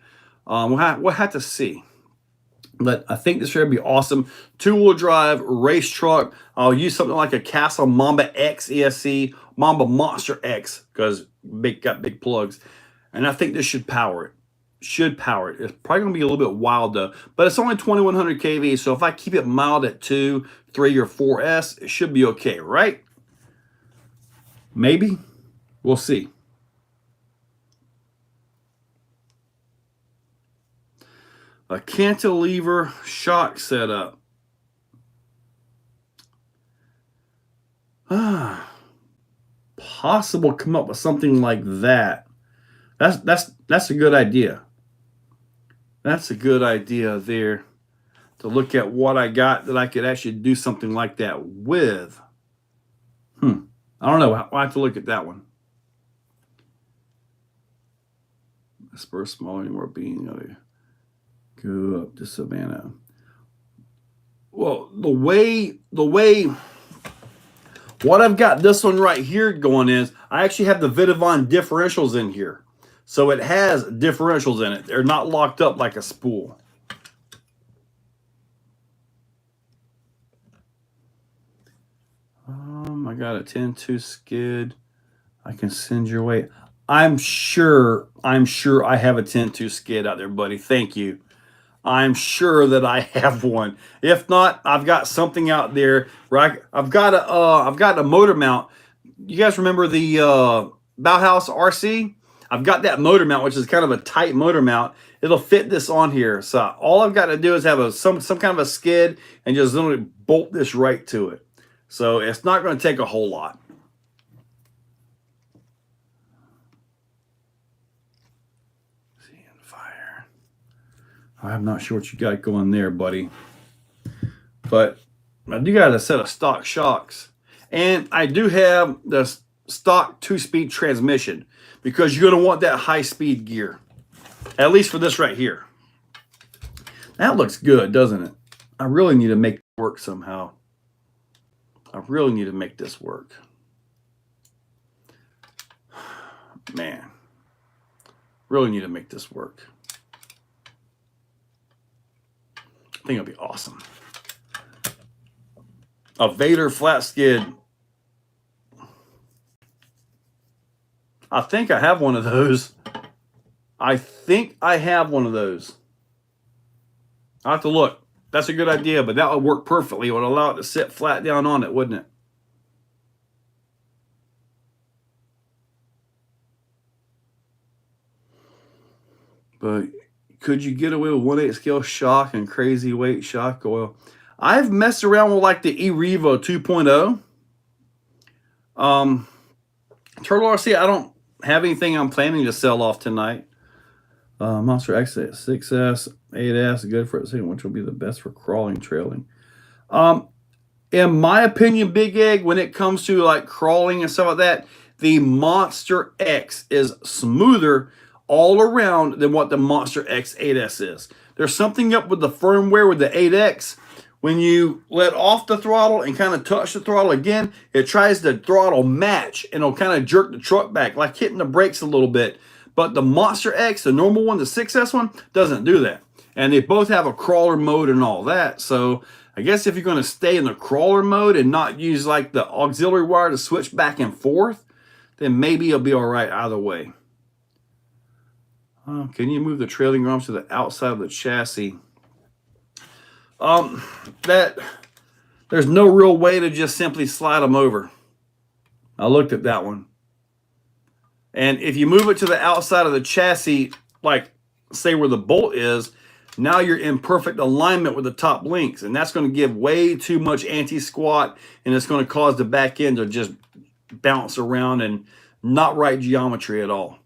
we'll have to see. But I think this should be awesome. 2-wheel drive race truck. I'll use something like a Castle Mamba X ESC, Mamba Monster X, because got big plugs. And I think this should power it. It's probably going to be a little bit wild though. But it's only 2100 kV, so if I keep it mild at 2, 3, or 4S, it should be okay, right? Maybe. We'll see. A cantilever shock setup. Possible come up with something like that. That's a good idea. That's a good idea there, to look at what I got that I could actually do something like that with. I don't know. I'll have to look at that one. Spur small anymore being go up to Savannah. Well, the way what I've got this one right here going is I actually have the Vidavon differentials in here. So it has differentials in it. They're not locked up like a spool. I got a 10-2 skid. I can send your way. I'm sure I have a 10-2 skid out there, buddy. Thank you. I'm sure that I have one. If not, I've got something out there. Right? I've got a motor mount. You guys remember the Bauhaus RC? I've got that motor mount, which is kind of a tight motor mount. It'll fit this on here. So all I've got to do is have some kind of a skid and just literally bolt this right to it. So it's not going to take a whole lot. See, fire. I'm not sure what you got going there, buddy. But I do got a set of stock shocks. And I do have the stock 2-speed transmission, because you're going to want that high-speed gear. At least for this right here. That looks good, doesn't it? I really need to make it work somehow. I really need to make this work. Man. Really need to make this work. I think it'll be awesome. A Vader flat skid. I think I have one of those. I think I have one of those. I'll have to look. That's a good idea, but that would work perfectly. It would allow it to sit flat down on it, wouldn't it? But could you get away with 1/8 scale shock and crazy weight shock oil? I've messed around with like the eRevo 2.0. Turtle RC, I don't have anything I'm planning to sell off tonight. Monster X 6S, 8S, good for it, which will be the best for crawling, trailing. in my opinion, Big Egg, when it comes to like crawling and stuff like that, the Monster X is smoother all around than what the Monster X 8S is. There's something up with the firmware with the 8X. When you let off the throttle and kind of touch the throttle again, it tries to throttle match and it'll kind of jerk the truck back, like hitting the brakes a little bit. But the Monster X, the normal one, the 6S one, doesn't do that. And they both have a crawler mode and all that. So I guess if you're going to stay in the crawler mode and not use like the auxiliary wire to switch back and forth, then maybe it'll be all right either way. Can you move the trailing arms to the outside of the chassis? There's no real way to just simply slide them over. I looked at that one. And if you move it to the outside of the chassis, like say where the bolt is, now you're in perfect alignment with the top links, and that's going to give way too much anti-squat, and it's going to cause the back end to just bounce around and not right geometry at all.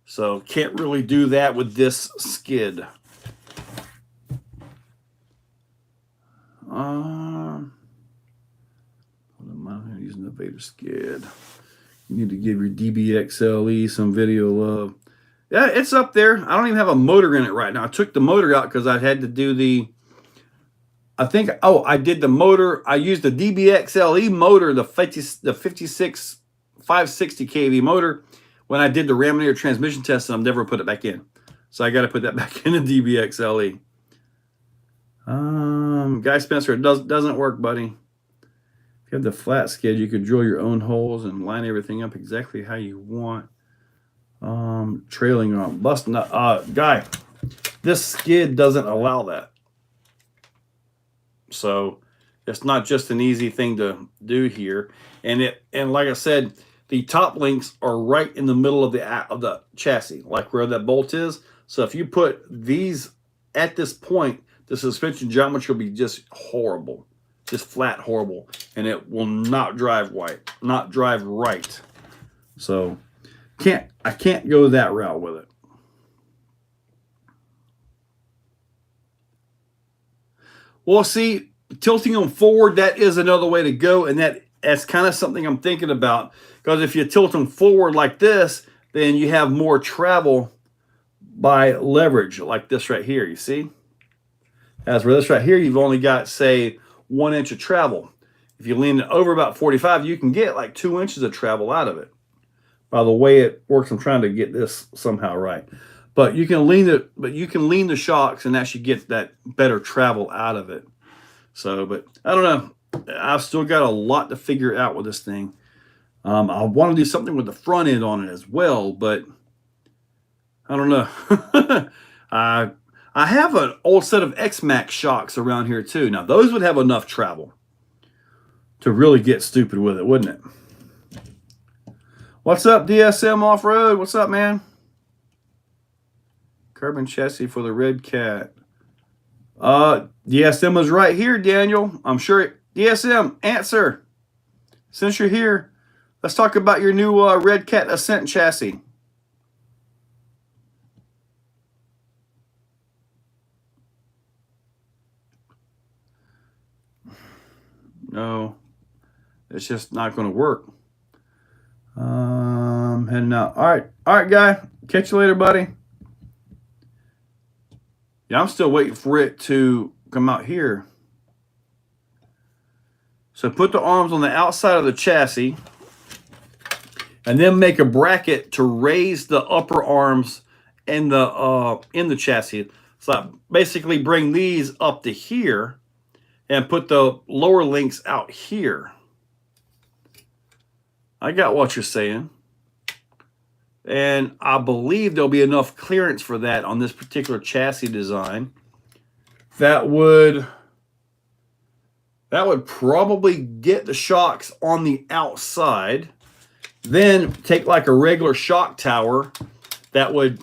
So can't really do that with this skid. I'm using the Vader skid. You need to give your DBXLE some video love. Yeah, it's up there. I don't even have a motor in it right now. I took the motor out because I had to do the, I did the motor. I used the DBXLE motor, the 56 560 kV motor when I did the Raminator transmission test, and I've never put it back in. So I got to put that back in the DBXLE. Guy Spencer, it doesn't work, buddy. If you have the flat skid, you could drill your own holes and line everything up exactly how you want. Trailing arm, busting up. Guy, this skid doesn't allow that. So it's not just an easy thing to do here. And like I said, the top links are right in the middle of the chassis, like where that bolt is. So if you put these at this point, the suspension geometry will be just horrible, just flat horrible, and it will not drive right. So I can't go that route with it. Well, see, tilting them forward, that is another way to go, and that's kind of something I'm thinking about, because if you tilt them forward like this, then you have more travel by leverage, like this right here, you see? As for this right here, you've only got, say, 1 inch of travel. If you lean it over about 45, you can get like 2 inches of travel out of it. By the way it works, I'm trying to get this somehow right. But you can lean the shocks and actually get that better travel out of it. So, but I don't know. I've still got a lot to figure out with this thing. I want to do something with the front end on it as well, but I don't know. I have an old set of X-Max shocks around here too. Now, those would have enough travel to really get stupid with it, wouldn't it? What's up, DSM Off-Road? What's up, man? Carbon chassis for the Red Cat. DSM is right here, Daniel. I'm sure. DSM, answer. Since you're here, let's talk about your new Red Cat Ascent chassis. No, it's just not going to work. Heading out. All right, guy. Catch you later, buddy. Yeah, I'm still waiting for it to come out here. So put the arms on the outside of the chassis, and then make a bracket to raise the upper arms in the chassis. So basically, bring these up to here, and put the lower links out here. I got what you're saying. And I believe there'll be enough clearance for that on this particular chassis design. That would probably get the shocks on the outside. Then take like a regular shock tower that would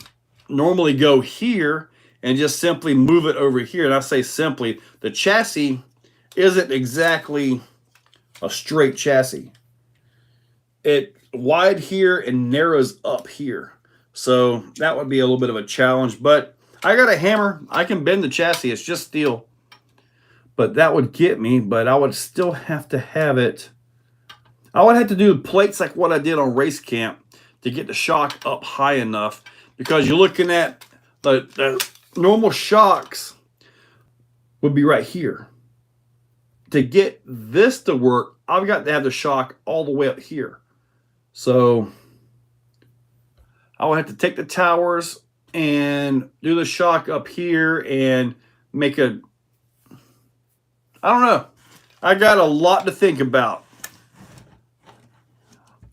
normally go here and just simply move it over here. And I say simply, the chassis isn't exactly a straight chassis. It wide here and narrows up here. So that would be a little bit of a challenge, but I got a hammer. I can bend the chassis. It's just steel. But that would get me, but I would still have to have it. I would have to do plates like what I did on Race Camp to get the shock up high enough, because you're looking at the normal shocks would be right here. To get this to work, I've got to have the shock all the way up here. So I would have to take the towers and do the shock up here and make a, I don't know. I got a lot to think about.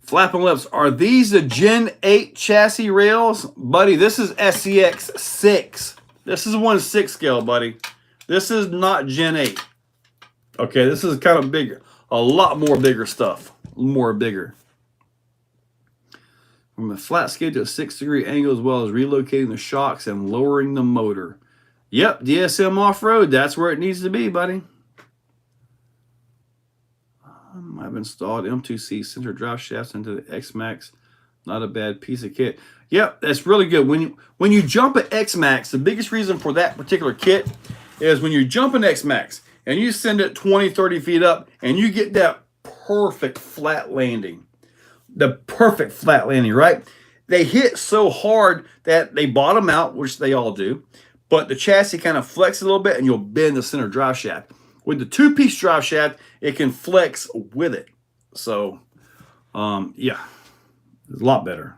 Flapping Lips, are these the Gen 8 chassis rails? Buddy, this is SCX 6. This is 1/6 scale, buddy. This is not Gen 8. Okay, this is kind of bigger. A lot more bigger stuff. More bigger. From a flat skate to a 6-degree angle, as well as relocating the shocks and lowering the motor. Yep, DSM off-road. That's where it needs to be, buddy. I've installed M2C center drive shafts into the X-Max. Not a bad piece of kit. Yep, that's really good. When you jump at X-Max, the biggest reason for that particular kit is when you jump an X-Max and you send it 20, 30 feet up and you get that perfect flat landing. The perfect flat landing, right? They hit so hard that they bottom out, which they all do, but the chassis kind of flex a little bit and you'll bend the center drive shaft. With the 2-piece drive shaft, it can flex with it. So, yeah, it's a lot better.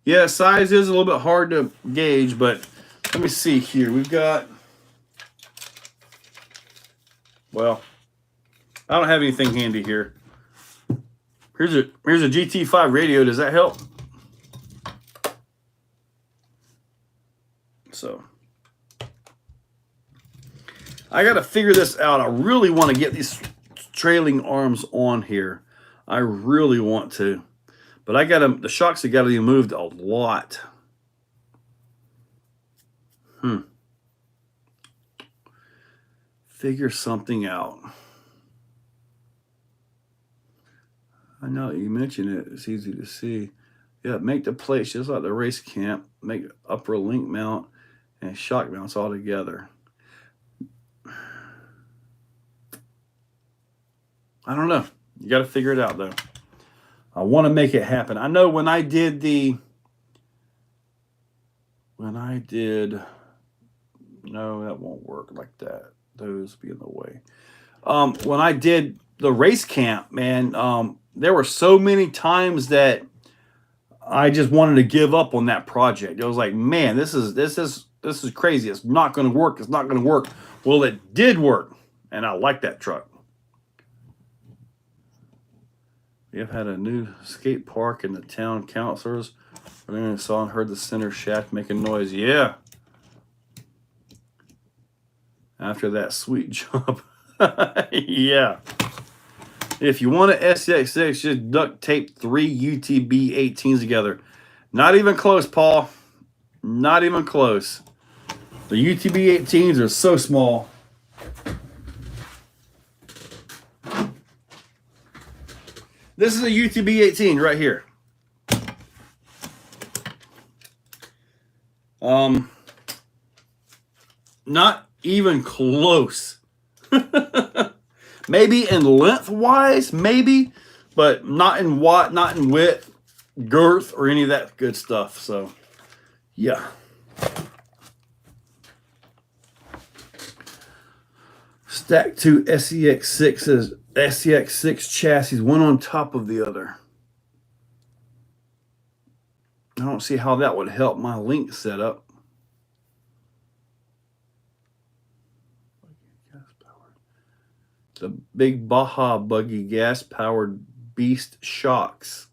Yeah, size is a little bit hard to gauge, but let me see here. We've got, well, I don't have anything handy here. Here's a GT5 radio. Does that help? So I got to figure this out. I really want to get these trailing arms on here. I really want to. But I got them, the shocks have got to be moved a lot. Figure something out. I know you mentioned it. It's easy to see. Yeah, make the plates just like the Race Camp. Make upper link mount and shock mounts all together. I don't know. You got to figure it out, though. I want to make it happen. I know when I did the... No, that won't work like that. Those be in the way. When I did the Race Camp, man, there were so many times that I just wanted to give up on that project. I was like, man, this is crazy. It's not going to work. It's not going to work. Well, it did work, and I like that truck. We have had a new skate park in the town councilors. I saw and heard the center shaft making noise. Yeah. After that sweet jump. Yeah. If you want an SCX6, just duct tape 3 UTB 18s together. Not even close, Paul. Not even close. The UTB 18s are so small. This is a UTB 18 right here. Not even close. Maybe in lengthwise, maybe, but not in not in width, girth, or any of that good stuff. So, yeah. Stack 2 SCX6 chassis, one on top of the other. I don't see how that would help my link setup. The big Baja Buggy gas-powered beast shocks.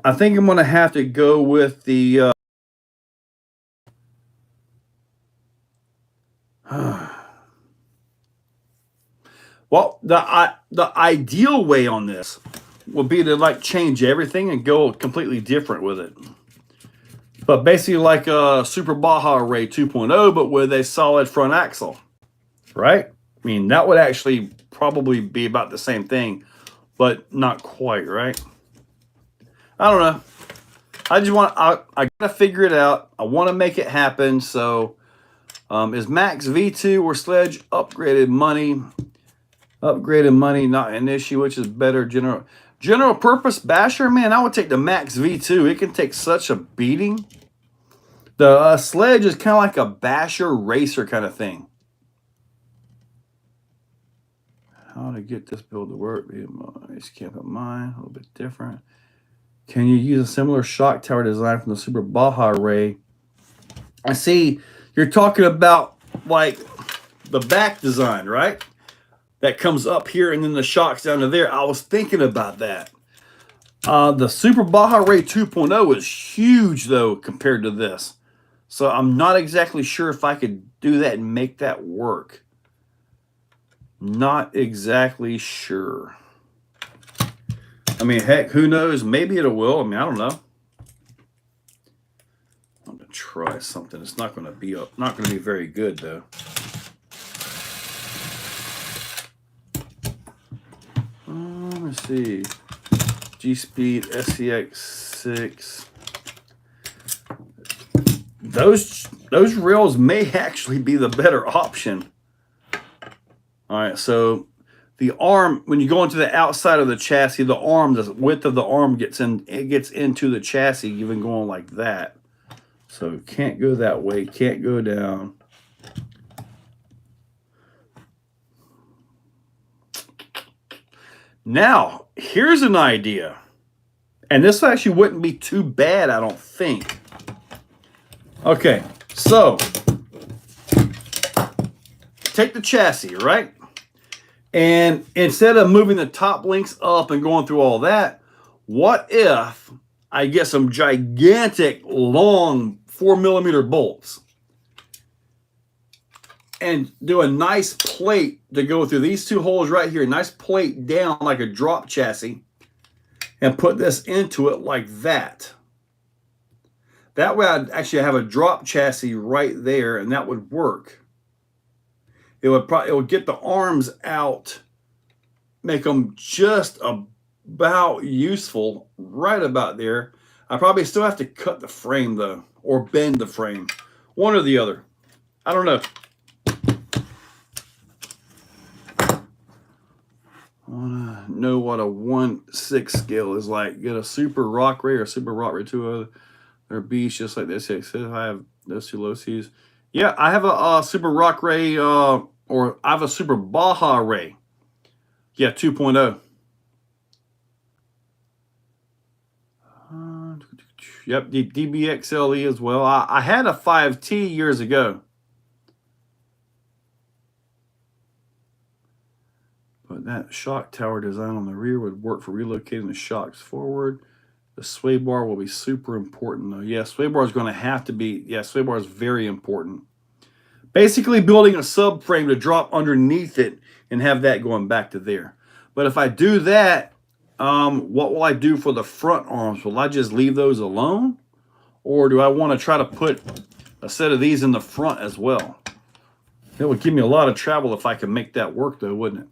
I think I'm going to have to go with the well, the ideal way on this would be to like change everything and go completely different with it. But basically like a Super Baja Ray 2.0, but with a solid front axle, right? I mean, that would actually probably be about the same thing. but not quite, right? I don't know. I just want, I gotta figure it out. I want to make it happen. So, is Max V2 or Sledge upgraded money? Upgraded money, not an issue. Which is better, general purpose basher? Man, I would take the Max V2. It can take such a beating. The Sledge is kind of like a basher racer kind of thing. How to get this build to work? Just can't put mine. A little bit different. Can you use a similar shock tower design from the Super Baja Ray? I see you're talking about like the back design, right? That comes up here and then the shocks down to there. I was thinking about that. The Super Baja Ray 2.0 is huge though compared to this. So I'm not exactly sure if I could do that and make that work. Not exactly sure. I mean, heck, who knows? Maybe it will. I mean, I don't know. I'm gonna try something. It's not gonna be very good though. Let me see. G-Speed SCX6. Those rails may actually be the better option. All right, so the arm, when you go into the outside of the chassis, the arm, the width of the arm gets into the chassis, even going like that. So can't go that way, can't go down. Now, here's an idea. And this actually wouldn't be too bad, I don't think. Okay, so take the chassis, right? And instead of moving the top links up and going through all that, what if I get some gigantic, long 4mm bolts and do a nice plate to go through these two holes right here, nice plate down like a drop chassis, and put this into it like that. That way I'd actually have a drop chassis right there, and that would work. It would get the arms out, make them just about useful right about there. I probably still have to cut the frame though, or bend the frame, one or the other. I don't know. I want to know what a 1/6 scale is like. Get a Super Rock Ray or Super Rock Ray 2. They're beasts just like this. I have those two low C's. Yeah, I have a Super Rock Ray, or I have a Super Baja Ray. Yeah, 2.0. Yep, the DBXLE as well. I had a 5T years ago. But that shock tower design on the rear would work for relocating the shocks forward. The sway bar will be super important though. Yeah, sway bar is going to have to be, yeah, sway bar is very important. Basically building a subframe to drop underneath it and have that going back to there. But if I do that, what will I do for the front arms? Will I just leave those alone? Or do I want to try to put a set of these in the front as well? It would give me a lot of travel if I could make that work though, wouldn't it?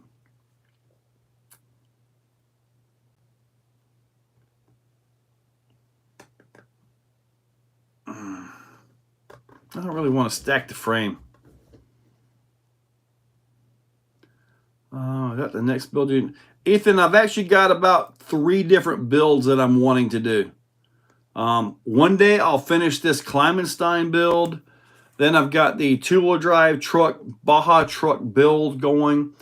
I don't really want to stack the frame. I got the next build. Ethan, I've actually got about 3 different builds that I'm wanting to do. One day I'll finish this Kleimenstein build. Then I've got the 2-wheel drive truck, Baja truck build going.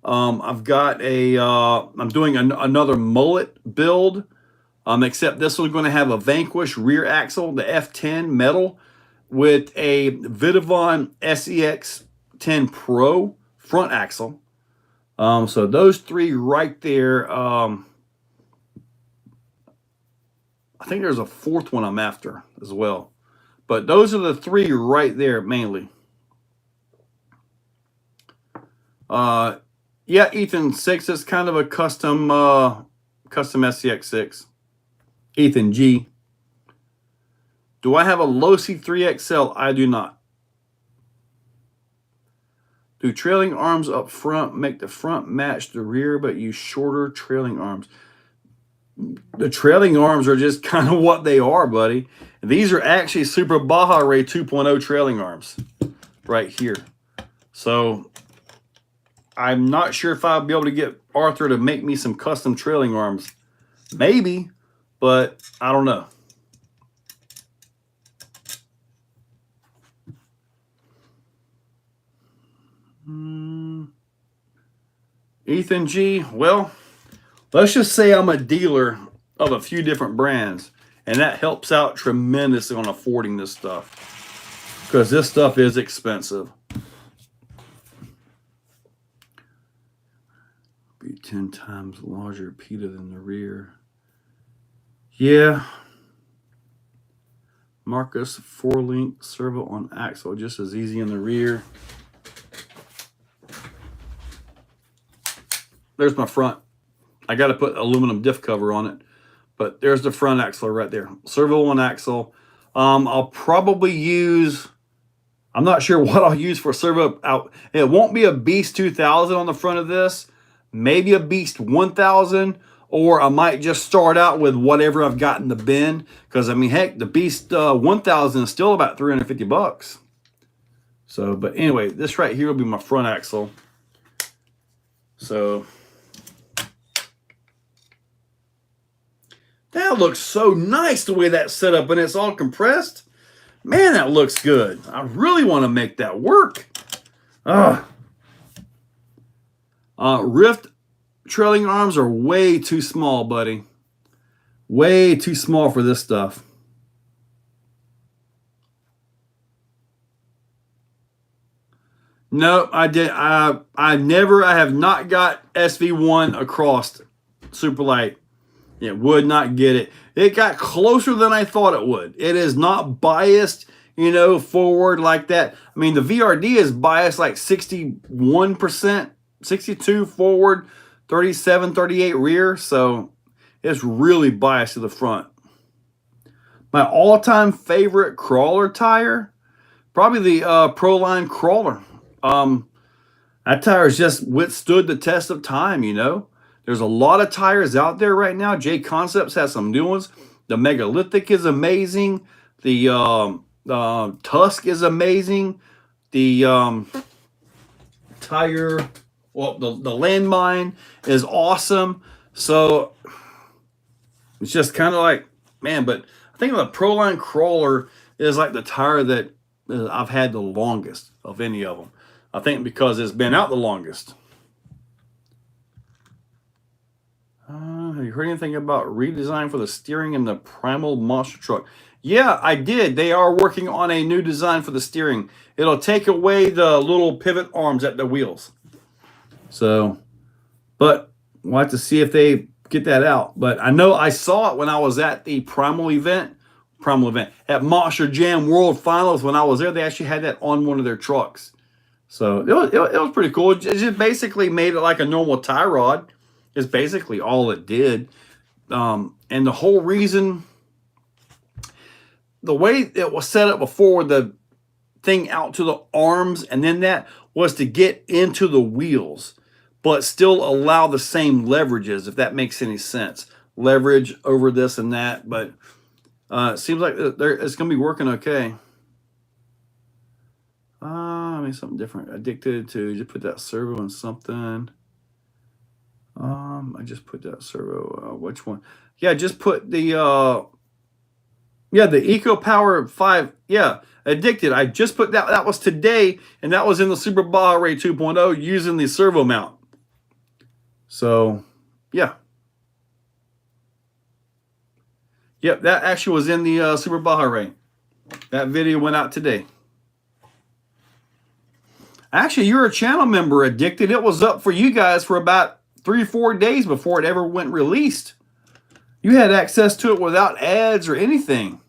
I've got a, I'm doing another mullet build. Except this one's going to have a Vanquish rear axle, the F10 metal, with a Vidavon SEX 10 Pro front axle. So those 3 right there. I think there's a 4th one I'm after as well. But those are the 3 right there mainly. Yeah, Ethan 6 is kind of a custom SCX6. Ethan G. Do I have a Losi 3XL? I do not. Do trailing arms up front make the front match the rear, but use shorter trailing arms? The trailing arms are just kind of what they are, buddy. These are actually Super Baja Ray 2.0 trailing arms right here. So I'm not sure if I'll be able to get Arthur to make me some custom trailing arms. Maybe, but I don't know. Ethan G, well, let's just say I'm a dealer of a few different brands, and that helps out tremendously on affording this stuff, because this stuff is expensive. Be 10 times larger PETA than the rear. Yeah. Marcus, 4-link servo on axle, just as easy in the rear. There's my front. I got to put aluminum diff cover on it, but there's the front axle right there. Servo on axle. I'll probably use, I'm not sure what I'll use for servo out. It won't be a Beast 2000 on the front of this. Maybe a Beast 1000, or I might just start out with whatever I've got in the bin. Because, I mean, heck, the Beast 1000 is still about 350 bucks. So, but anyway, this right here will be my front axle. So, that looks so nice the way that's set up, and it's all compressed. Man, that looks good. I really want to make that work. Rift trailing arms are way too small, buddy. Way too small for this stuff. No, I have not got SV1 across Superlight. It would not get it. It got closer than I thought it would. It is not biased, you know, forward like that. I mean, the VRD is biased like 61%, 62 forward, 37, 38 rear. So it's really biased to the front. My all-time favorite crawler tire, probably the Proline Crawler. That tire has just withstood the test of time, you know. There's a lot of tires out there right now. J Concepts has some new ones. The Megalithic is amazing. The Tusk is amazing. The tire, well, the Landmine is awesome. So it's just kind of like, man, but I think the Proline Crawler is like the tire that I've had the longest of any of them. I think because it's been out the longest. Have you heard anything about redesign for the steering in the Primal monster truck? Yeah, I did. They are working on a new design for the steering. It'll take away the little pivot arms at the wheels. So, but we'll have to see if they get that out. But I know I saw it when I was at the Primal event at Monster Jam World Finals. When I was there, they actually had that on one of their trucks. So it was pretty cool. It just basically made it like a normal tie rod. Is basically all it did. And the whole reason, the way it was set up before with the thing out to the arms and then that was to get into the wheels, but still allow the same leverages, if that makes any sense. Leverage over this and that, but it seems like it's going to be working okay. I mean, something different. Addicted to, just put that servo in something. I just put that servo, which one? Yeah, just put the, the Eco Power 5, Addicted. I just put that was today, and that was in the Super Baja Ray 2.0 using the servo mount. So, yeah. Yep, that actually was in the Super Baja Ray. That video went out today. Actually, you're a channel member, Addicted. It was up for you guys for about 3 or 4 days before it ever went released. You had access to it without ads or anything.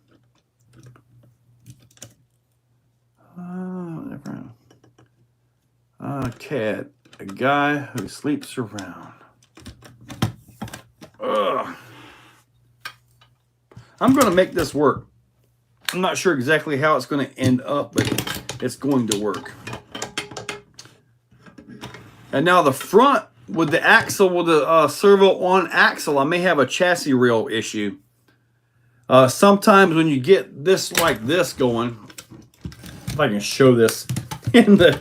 Cat, a guy who sleeps around. Ugh. I'm going to make this work. I'm not sure exactly how it's going to end up, but it's going to work. And now the front with the axle, with the servo on axle, I may have a chassis rail issue. Sometimes when you get this like this going, if I can show this in the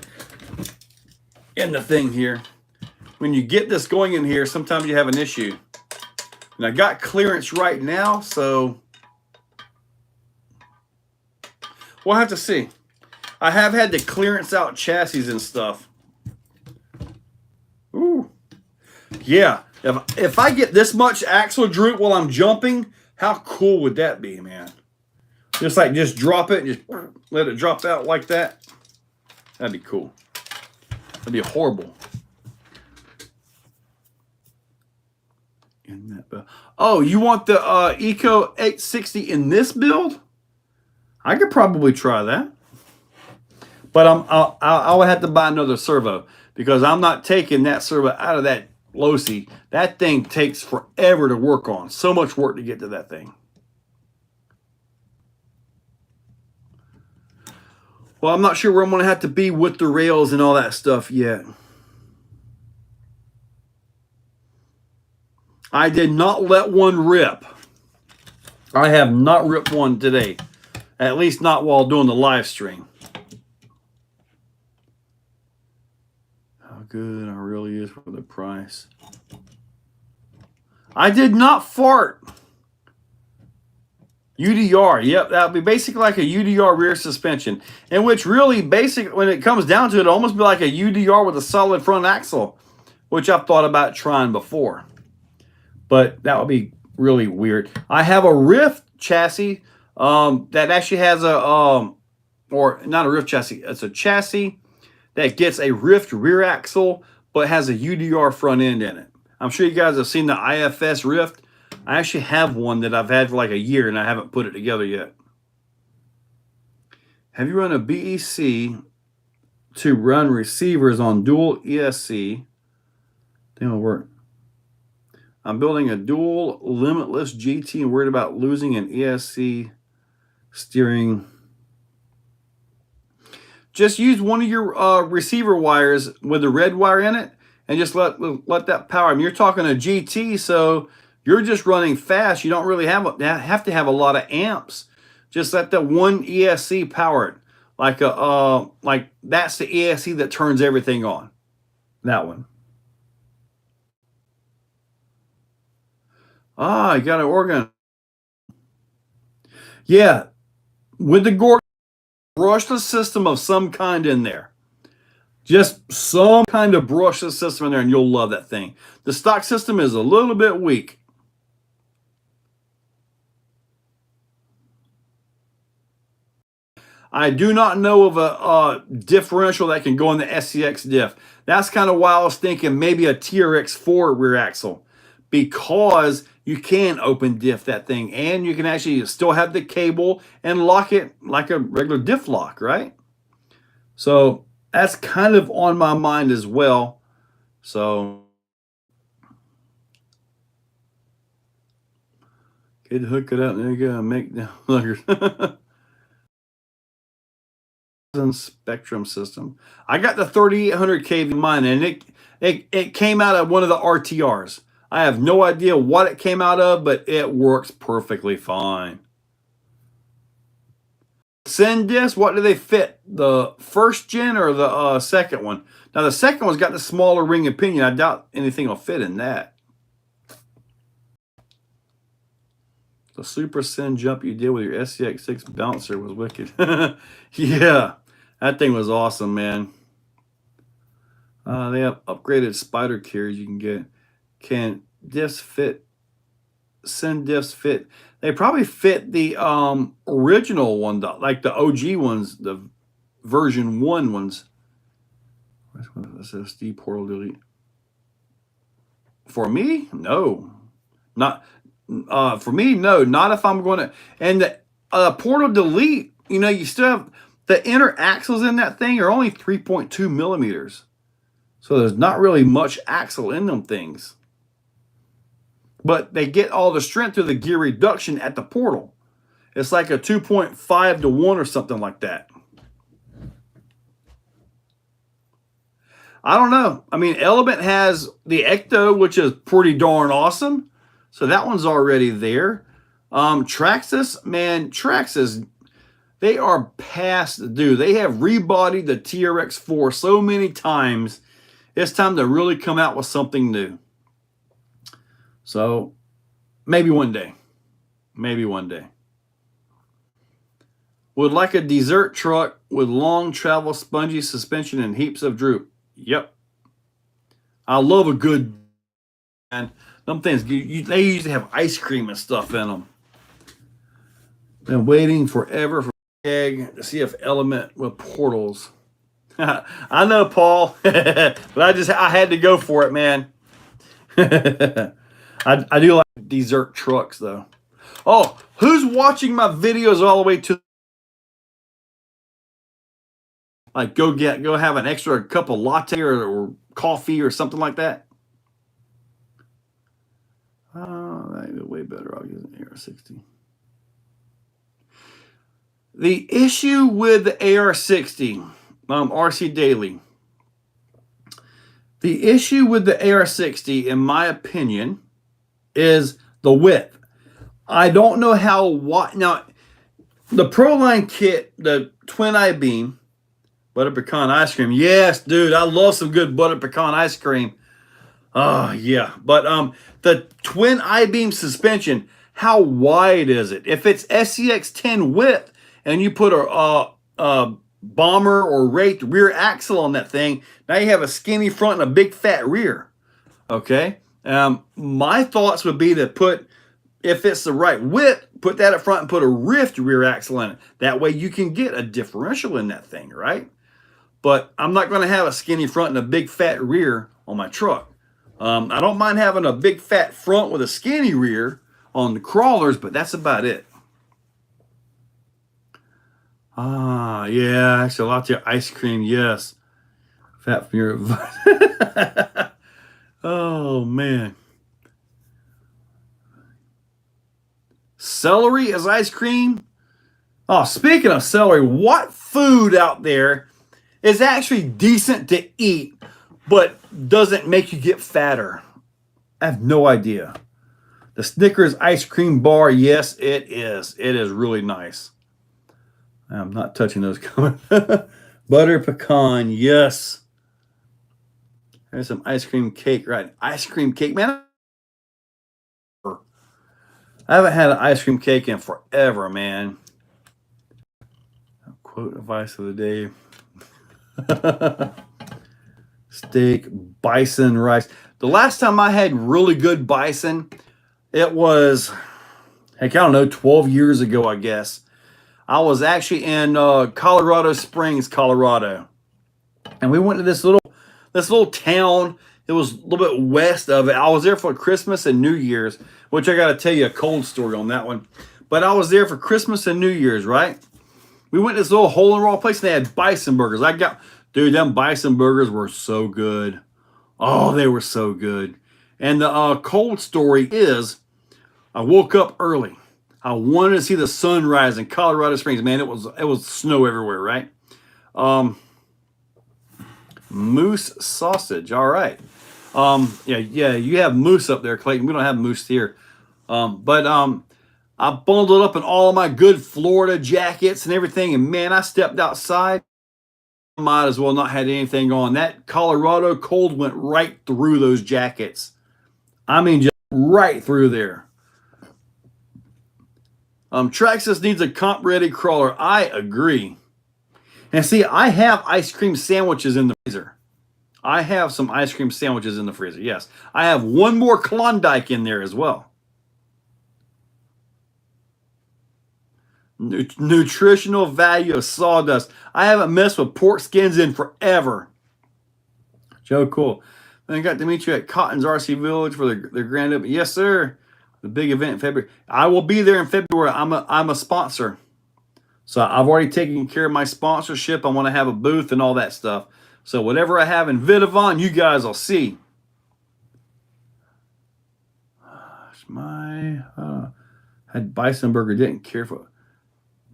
thing here, when you get this going in here, sometimes you have an issue. And I got clearance right now, so we'll have to see. I have had to clearance out chassis and stuff. Ooh. Yeah. If I get this much axle droop while I'm jumping, how cool would that be, man? Just drop it and just let it drop out like that. That'd be cool. That'd be horrible. In that build. Oh, you want the Eco 860 in this build? I could probably try that. But I would have to buy another servo because I'm not taking that servo out of that Losi. That thing takes forever to work on. So much work to get to that thing. Well, I'm not sure where I'm going to have to be with the rails and all that stuff yet. I did not let one rip. I have not ripped one today. At least not while doing the live stream. How good I really is for the price. I did not fart. UDR, yep, that would be basically like a UDR rear suspension. In which really, basic when it comes down to it, it'll almost be like a UDR with a solid front axle. Which I've thought about trying before. But that would be really weird. I have a Rift chassis that actually has a, or not a Rift chassis, it's a chassis that gets a Rift rear axle, but has a UDR front end in it. I'm sure you guys have seen the IFS Rift. I actually have one that I've had for like a year and I haven't put it together yet. Have you run a BEC to run receivers on dual ESC? It'll work. I'm building a dual limitless GT and worried about losing an ESC steering. Just use one of your receiver wires with the red wire in it and just let that power. I mean, you're talking a GT, so you're just running fast. You don't really have to have a lot of amps. Just let that one ESC power it. Like that's the ESC that turns everything on. That one. Ah, you got an organ. Yeah, with the Gorgon, brushless system of some kind in there. Just some kind of brushless system in there, and you'll love that thing. The stock system is a little bit weak. I do not know of a differential that can go in the SCX diff. That's kind of why I was thinking maybe a TRX4 rear axle, because you can open diff that thing and you can actually still have the cable and lock it like a regular diff lock, right? So that's kind of on my mind as well. So could hook it up. There you go. Make the Spectrum system. I got the 3800 kV in mine, and it came out of one of the RTRs. I have no idea what it came out of, but it works perfectly fine. Send disc, what do they fit? The first gen or the second one? Now the second one's got the smaller ring and pinion. I doubt anything will fit in that. The super send jump you did with your SCX6 bouncer was wicked. Yeah, that thing was awesome, man. They have upgraded spider carriers you can get. Can diffs fit? Send diffs fit? They probably fit the original one, like the OG ones, the version 1 ones. SSD portal delete. For me, no. Not for me, no. Not if I'm going to. And the portal delete, you know, you still have the inner axles in that thing are only 3.2 millimeters. So there's not really much axle in them things. But they get all the strength through the gear reduction at the portal. It's like a 2.5 to 1 or something like that. I don't know. I mean, Element has the Ecto, which is pretty darn awesome. So that one's already there. Traxxas, man, Traxxas, they are past the due. They have rebodied the TRX4 so many times. It's time to really come out with something new. So maybe one day. Maybe one day. Would like a dessert truck with long travel, spongy suspension, and heaps of droop. Yep. I love a good, man. Them things, they usually have ice cream and stuff in them. Been waiting forever for egg to see if Element with portals. I know, Paul, but I had to go for it, man. I do like dessert trucks though. Oh, who's watching my videos all the way to like go have an extra cup of latte or coffee or something like that? That'd be way better. I'll use an AR-60. The issue with the AR-60, RC Daily. The issue with the AR-60, in my opinion, is the width. I don't know how wide. Now, the Proline kit, the twin I-beam, butter pecan ice cream. Yes, dude, I love some good butter pecan ice cream. Oh, yeah. But the twin I-beam suspension, how wide is it? If it's SCX10 width and you put a bomber or raked rear axle on that thing, now you have a skinny front and a big fat rear. Okay? My thoughts would be to put, if it's the right width, put that up front and put a rift rear axle in it. That way you can get a differential in that thing, right? But I'm not going to have a skinny front and a big fat rear on my truck. I don't mind having a big fat front with a skinny rear on the crawlers, but that's about it. Ah, yeah, actually, latte ice cream, yes. Fat from your oh, man. Celery as ice cream? Oh, speaking of celery, what food out there is actually decent to eat, but doesn't make you get fatter? I have no idea. The Snickers ice cream bar, yes, it is. It is really nice. I'm not touching those. Butter pecan, yes. There's some ice cream cake, right? Ice cream cake, man. I haven't had an ice cream cake in forever, man. Quote advice of the day. Steak, bison, rice. The last time I had really good bison, it was, heck, I don't know, 12 years ago, I guess. I was actually in Colorado Springs, Colorado. And we went to this little town. It was a little bit west of it. I was there for Christmas and New Year's, which I got to tell you a cold story on that one. But I was there for Christmas and New Year's, right? We went to this little hole-in-the-wall place, and they had bison burgers. Dude, them bison burgers were so good. Oh, they were so good. And the cold story is, I woke up early. I wanted to see the sunrise in Colorado Springs. Man, it was snow everywhere, right? Moose sausage. All right. Yeah, you have moose up there, Clayton. We don't have moose here. But I bundled up in all of my good Florida jackets and everything, and man, I stepped outside. Might as well not had anything on. That Colorado cold went right through those jackets. I mean, just right through there. Traxxas needs a comp-ready crawler. I agree. And see, I have ice cream sandwiches in the freezer. I have some ice cream sandwiches in the freezer, yes. I have one more Klondike in there as well. Nutritional value of sawdust. I haven't messed with pork skins in forever. Joe, cool. Then I got to meet you at Cotton's RC Village for their grand opening. Yes, sir. The big event in February. I will be there in February. I'm a sponsor. So I've already taken care of my sponsorship. I want to have a booth and all that stuff. So whatever I have in Vidavon, you guys will see. Had bison burger, didn't care for it.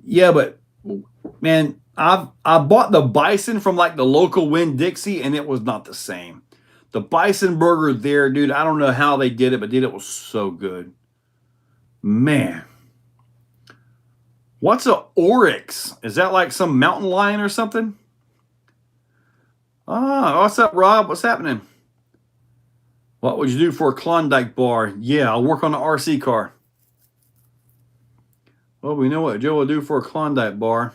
Yeah, but man, I bought the bison from like the local Winn-Dixie, and it was not the same. The bison burger there, dude, I don't know how they did it, but dude, it was so good. Man. What's a oryx? Is that like some mountain lion or something? Ah, what's up, Rob? What's happening? What would you do for a Klondike bar? Yeah, I'll work on the RC car. Well, we know what Joe will do for a Klondike bar.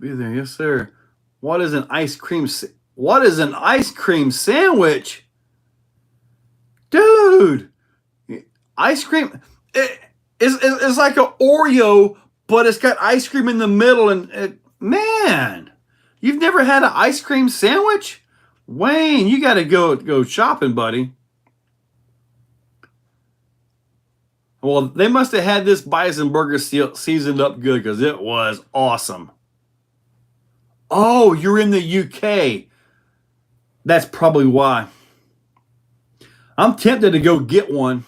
Be there, yes, sir. What is an ice cream sandwich? Dude, ice cream. It's like an Oreo, but it's got ice cream in the middle. And man, you've never had an ice cream sandwich? Wayne, you got to go shopping, buddy. Well, they must have had this bison burger seasoned up good because it was awesome. Oh, you're in the UK. That's probably why. I'm tempted to go get one.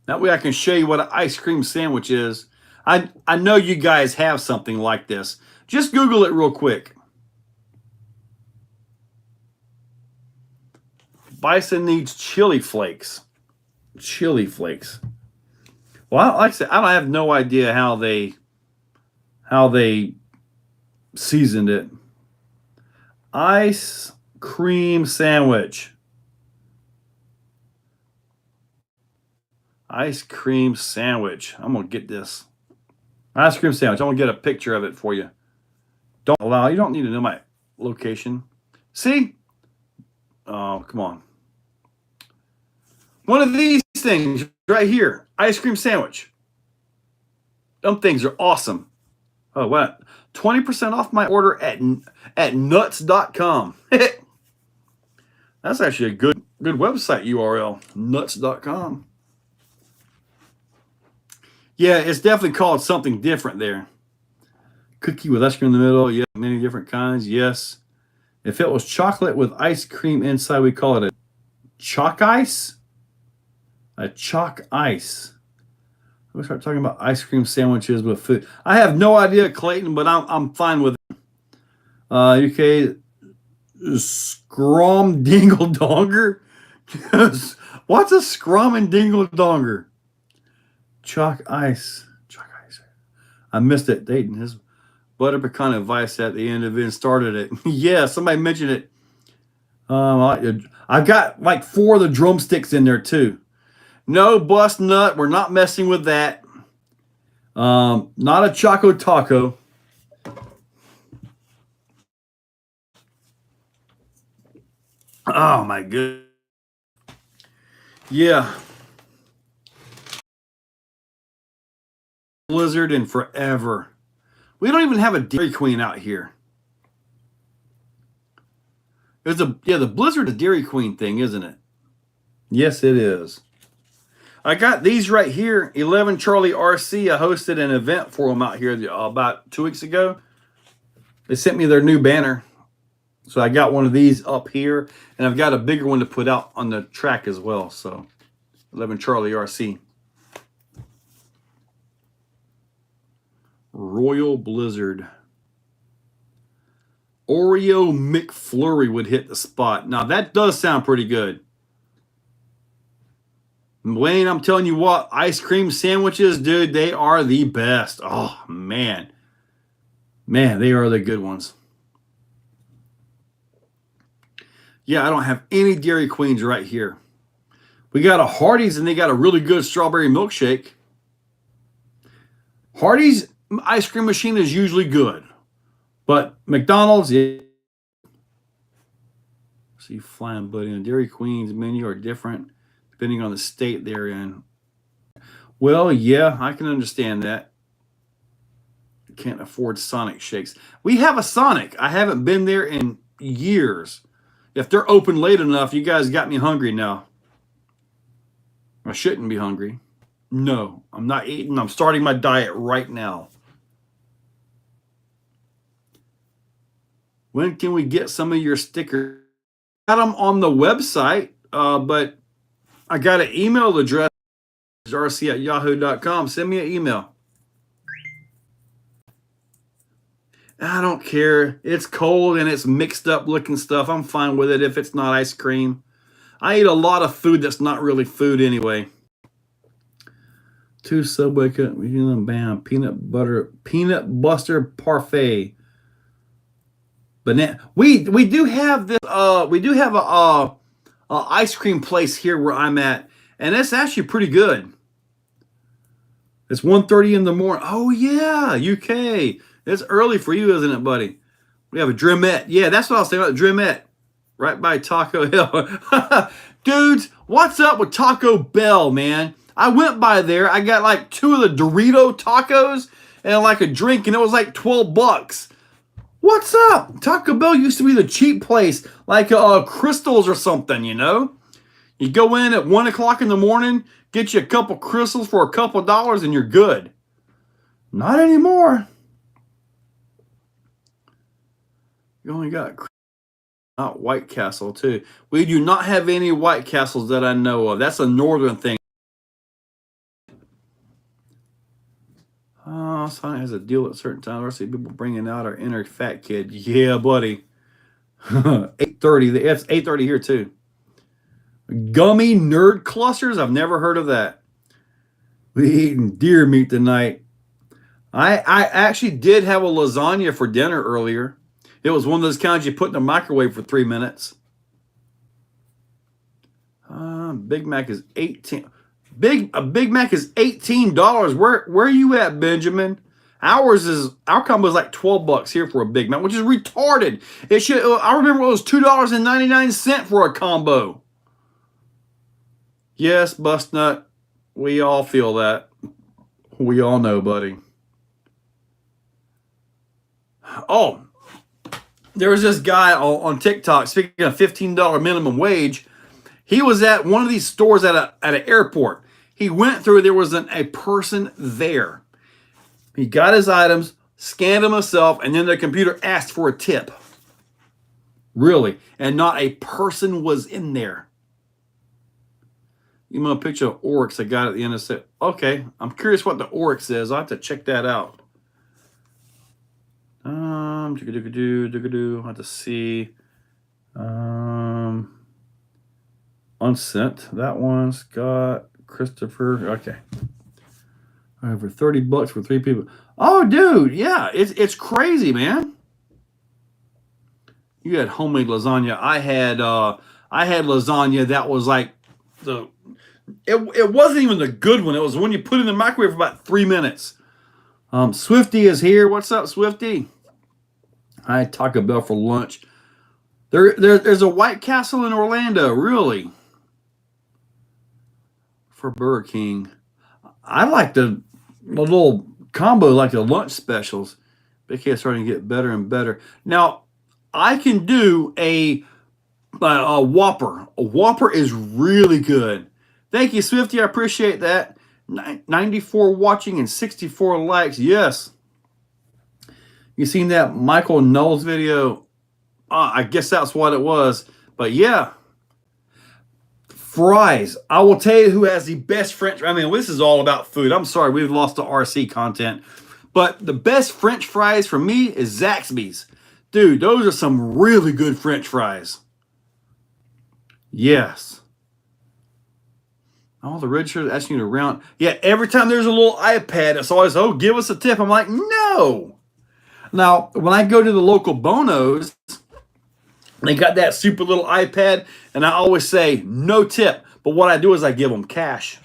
That way I can show you what an ice cream sandwich is. I know you guys have something like this. Just Google it real quick. Bison needs chili flakes. Chili flakes. Well, like I said, I have no idea how they seasoned it. Ice cream sandwich. Ice cream sandwich. I'm going to get this. Ice cream sandwich. I'm going to get a picture of it for you. Don't allow. You don't need to know my location. See? Oh, come on. One of these things right here. Ice cream sandwich. Them things are awesome. Oh, what? 20% off my order at nuts.com. That's actually a good website URL. Nuts.com. Yeah, it's definitely called something different there. Cookie with ice cream in the middle. Yeah, many different kinds. Yes. If it was chocolate with ice cream inside, we call it a chalk ice. A chalk ice. We start talking about ice cream sandwiches with food. I have no idea, Clayton, but I'm fine with it. UK Scrum Dingle Donger. What's a Scrum and Dingle Donger? Chalk ice. Chalk ice. I missed it. Dayton, his butter pecan advice at the end of it and started it. Yeah, somebody mentioned it. I've got like 4 of the drumsticks in there too. No, bust nut. We're not messing with that. Not a Choco Taco. Oh my goodness. Yeah. Blizzard in forever. We don't even have a Dairy Queen out here. The Blizzard a Dairy Queen thing, isn't it? Yes, it is. I got these right here. 11 Charlie RC. I hosted an event for them out here about 2 weeks ago. They sent me their new banner. So I got one of these up here. And I've got a bigger one to put out on the track as well. So 11 Charlie RC. Royal Blizzard. Oreo McFlurry would hit the spot. Now that does sound pretty good. Wayne, I'm telling you what, ice cream sandwiches, dude, they are the best. Oh, man. Man, they are the good ones. Yeah, I don't have any Dairy Queens right here. We got a Hardee's, and they got a really good strawberry milkshake. Hardee's ice cream machine is usually good. But McDonald's, yeah. See, Flying Buddy and Dairy Queen's menu are different depending on the state they're in. Well, yeah, I can understand that. Can't afford Sonic shakes. We have a Sonic. I haven't been there in years. If they're open late enough, you guys got me hungry now. I shouldn't be hungry. No, I'm not eating. I'm starting my diet right now. When can we get some of your stickers? Got them on the website, but I got an email address, rc@yahoo.com. Send me an email. I don't care. It's cold and it's mixed up looking stuff. I'm fine with it if it's not ice cream. I eat a lot of food that's not really food anyway. 2 Subway cut, bam, peanut butter parfait. Banana. We do have this. We do have a ice cream place here where I'm at, and it's actually pretty good. It's 1:30 in the morning. Oh yeah, UK. It's early for you, isn't it, buddy? We have a Drimette. Yeah, that's what I was saying about Drimette. Right by Taco Hill. Dudes, what's up with Taco Bell, man? I went by there. I got like 2 of the Dorito tacos and like a drink, and it was like $12. What's up? Taco Bell used to be the cheap place, like Crystals or something, you know? You go in at 1 o'clock in the morning, get you a couple Crystals for a couple dollars, and you're good. Not anymore. You only got White Castle, too. We do not have any White Castles that I know of. That's a northern thing. Oh, Sonic has a deal at certain times. I see people bringing out our inner fat kid. Yeah, buddy. 8:30. It's 8:30 here, too. Gummy nerd clusters? I've never heard of that. We eating deer meat tonight. I actually did have a lasagna for dinner earlier. It was one of those kinds you put in the microwave for 3 minutes. Big Mac is 18. A Big Mac is $18. Where are you at, Benjamin? Our combo is like $12 here for a Big Mac, which is retarded. It should. I remember it was $2.99 for a combo. Yes, Bustnut. We all feel that. We all know, buddy. Oh, there was this guy on TikTok, speaking of $15 minimum wage. He was at one of these stores at an airport. He went through, there wasn't a person there. He got his items, scanned them himself, and then the computer asked for a tip. Really. And not a person was in there. You want a picture of Oryx I got at the end of it. Okay, I'm curious what the Oryx is. I'll have to check that out. I'll have to see. Unsent. That one, Scott, Christopher. Okay. Over $30 for 3 people. Oh, dude, yeah, it's crazy, man. You had homemade lasagna. I had lasagna that was like it wasn't even the good one. It was when you put it in the microwave for about 3 minutes. Swifty is here. What's up, Swifty? I had Taco Bell for lunch. There's a White Castle in Orlando, really. For Burger King. I like the little combo, like the lunch specials. Big K is starting to get better and better. Now, I can do a Whopper. A Whopper is really good. Thank you, Swifty. I appreciate that. 94 watching and 64 likes. Yes. You seen that Michael Knowles video? I guess that's what it was. But yeah. Fries. I will tell you who has the best French. I mean, this is all about food. I'm sorry, we've lost the RC content. But the best French fries for me is Zaxby's. Dude, those are some really good French fries. Yes. All the red shirts asking you to round. Yeah, every time there's a little iPad, it's always, oh, give us a tip. I'm like, no. Now, when I go to the local Bonos, they got that super little iPad, and I always say, no tip. But what I do is I give them cash.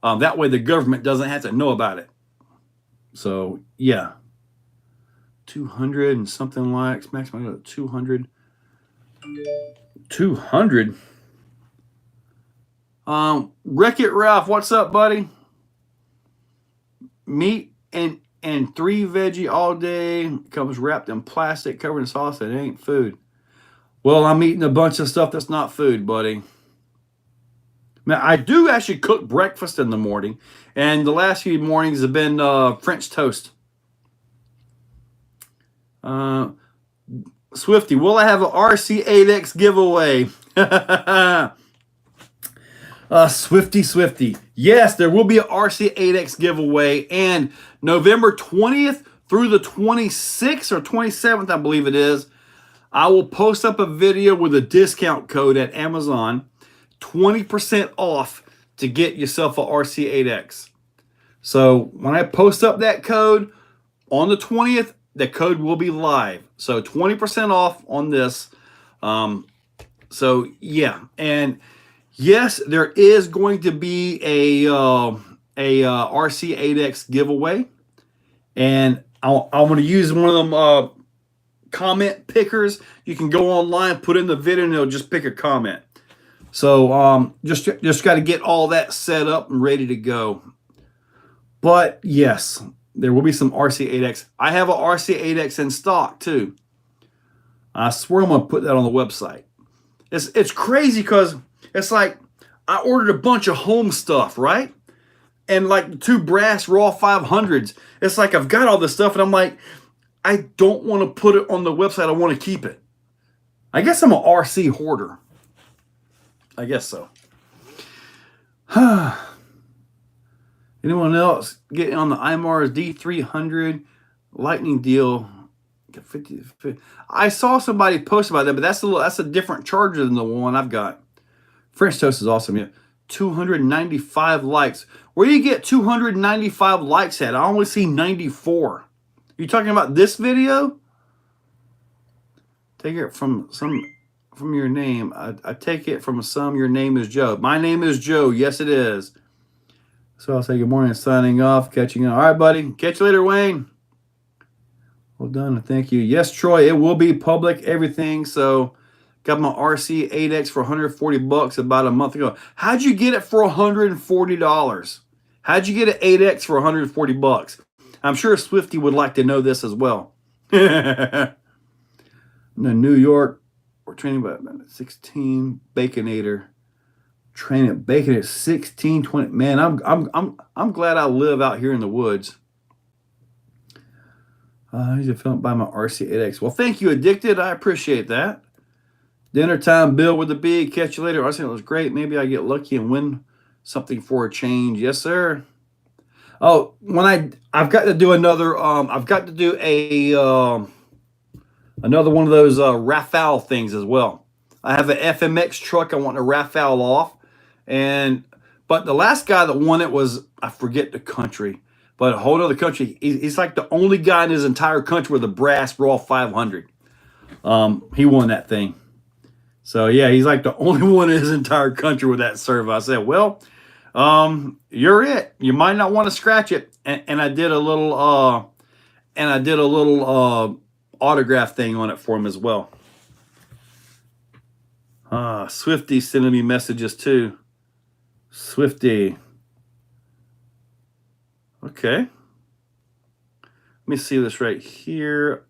That way the government doesn't have to know about it. So, yeah. 200 and something likes. Maximum 200. 200? Wreck-It Ralph, what's up, buddy? Meat and 3 veggie all day. Comes wrapped in plastic, covered in sauce. It ain't food. Well, I'm eating a bunch of stuff that's not food, buddy. Now, I do actually cook breakfast in the morning, and the last few mornings have been French toast. Swifty, will I have an RC8X giveaway? Swifty. Yes, there will be an RC8X giveaway, and November 20th through the 26th or 27th, I believe it is, I will post up a video with a discount code at Amazon, 20% off to get yourself a RC8X. So when I post up that code on the 20th, the code will be live. So 20% off on this. So yeah, and yes, there is going to be a RC8X giveaway, and I'm going to use one of them comment pickers. You can go online, put in the video, and it'll just pick a comment. So just got to get all that set up and ready to go. But yes, there will be some RC8X. I have a RC8X in stock too. I swear I'm going to put that on the website. It's crazy because it's like I ordered a bunch of home stuff, right? And like the 2 brass raw 500s. It's like I've got all this stuff and I'm like, I don't want to put it on the website. I want to keep it. I guess I'm an RC hoarder. I guess so. Anyone else getting on the IMARS D300 Lightning deal? 50. I saw somebody post about that, but that's a different charger than the one I've got. French Toast is awesome. Yeah, 295 likes. Where do you get 295 likes at? I only see 94. You talking about this video? Take it from your name. I take it from some. Your name is Joe. My name is Joe. Yes, it is. So I'll say good morning. Signing off. Catching up. All right, buddy. Catch you later, Wayne. Well done. Thank you. Yes, Troy. It will be public. Everything. So got my RC8X for 140 bucks about a month ago. How'd you get it for $140? How'd you get an 8X for 140 bucks? I'm sure Swifty would like to know this as well. No, New York. We're training about 16 Baconator. Training at Bacon at 16, 20. Man, I'm glad I live out here in the woods. I need to film by my RC8X. Well, thank you, Addicted. I appreciate that. Dinner time, Bill with the B. Catch you later. I think it was great. Maybe I get lucky and win something for a change. Yes, sir. Oh, when I've got to do another. I've got to do another one of those Rafale things as well. I have an FMX truck I want to Rafale off, but the last guy that won it was, I forget the country. But a whole other country. He's like the only guy in his entire country with a brass raw 500. He won that thing. So yeah, he's like the only one in his entire country with that servo. I said, well, you're it. You might not want to scratch it. And I did a little autograph thing on it for him as well. Swifty sending me messages too. Swifty. Okay. Let me see this right here.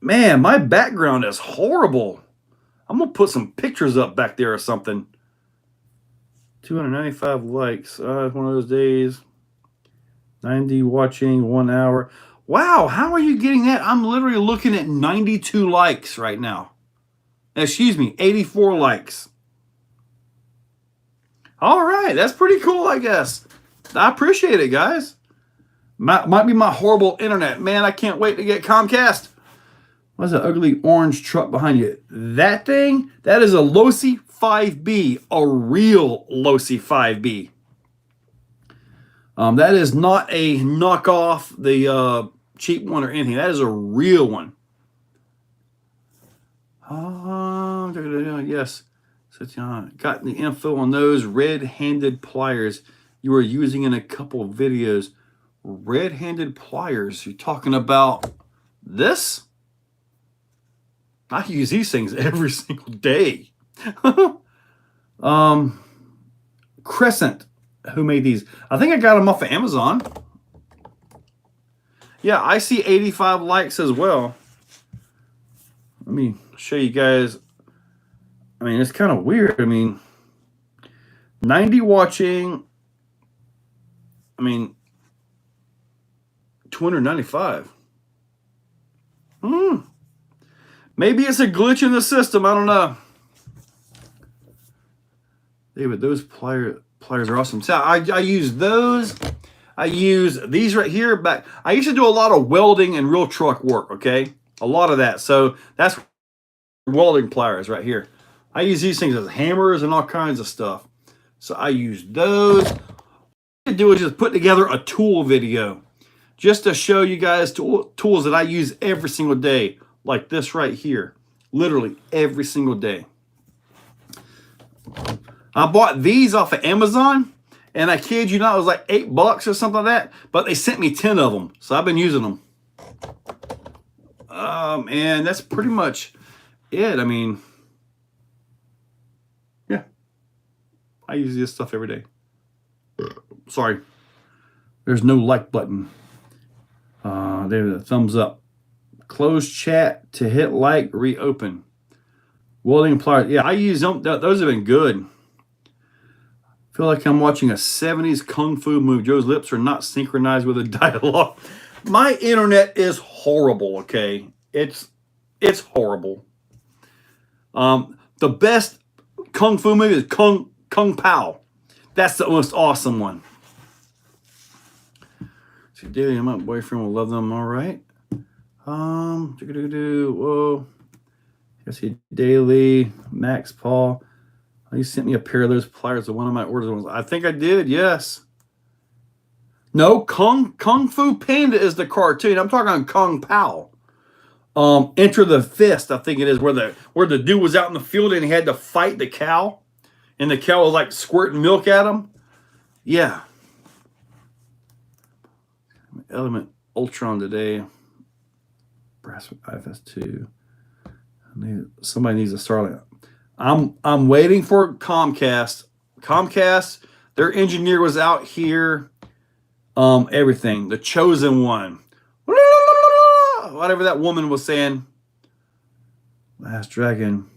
Man, my background is horrible. I'm going to put some pictures up back there or something. 295 likes. It's one of those days. 90 watching, 1 hour. Wow, how are you getting that? I'm literally looking at 92 likes right now. Excuse me, 84 likes. All right, that's pretty cool, I guess. I appreciate it, guys. Might be my horrible internet. Man, I can't wait to get Comcast. What's that ugly orange truck behind you? That thing? That is a Losi 5B. A real Losi 5B. That is not a knockoff, the cheap one or anything. That is a real one. Yes. So, got the info on those red-handed pliers you were using in a couple of videos. Red-handed pliers. You're talking about this? I use these things every single day. Crescent, who made these? I think I got them off of Amazon. Yeah, I see 85 likes as well. Let me show you guys. I mean, it's kind of weird. I mean, 90 watching. I mean, 295. Maybe it's a glitch in the system. I don't know. David, those pliers are awesome. So I use those. I use these right here. But I used to do a lot of welding and real truck work, okay? A lot of that. So that's welding pliers right here. I use these things as hammers and all kinds of stuff. So I use those. What I do is just put together a tool video just to show you guys tools that I use every single day, like this right here. Literally every single day. I bought these off of Amazon, and I kid you not, it was like $8 or something like that, but they sent me 10 of them, so I've been using them. And that's pretty much it. I mean, yeah, I use this stuff every day. Sorry, there's no like button. There's a thumbs up. Close chat to hit like, reopen. Welding pliers. Yeah, I use them. Those have been good. Feel like I'm watching a 70s kung fu movie. Joe's lips are not synchronized with the dialogue. My internet is horrible, okay? It's horrible. The best kung fu movie is Kung Pao. That's the most awesome one. See, Daily, my boyfriend will love them, all right. Whoa. I see Daily, Max Paul. You sent me a pair of those pliers to one of my orders. I think I did, yes. No, Kung Fu Panda is the cartoon. I'm talking Kung Pao. Enter the Fist, I think it is, where the dude was out in the field and he had to fight the cow, and the cow was like squirting milk at him. Yeah. Element Ultron today. Brass IFS2. Somebody needs a Starlink. I'm waiting for Comcast. Comcast, their engineer was out here. Everything. The chosen one. Whatever that woman was saying. Last Dragon.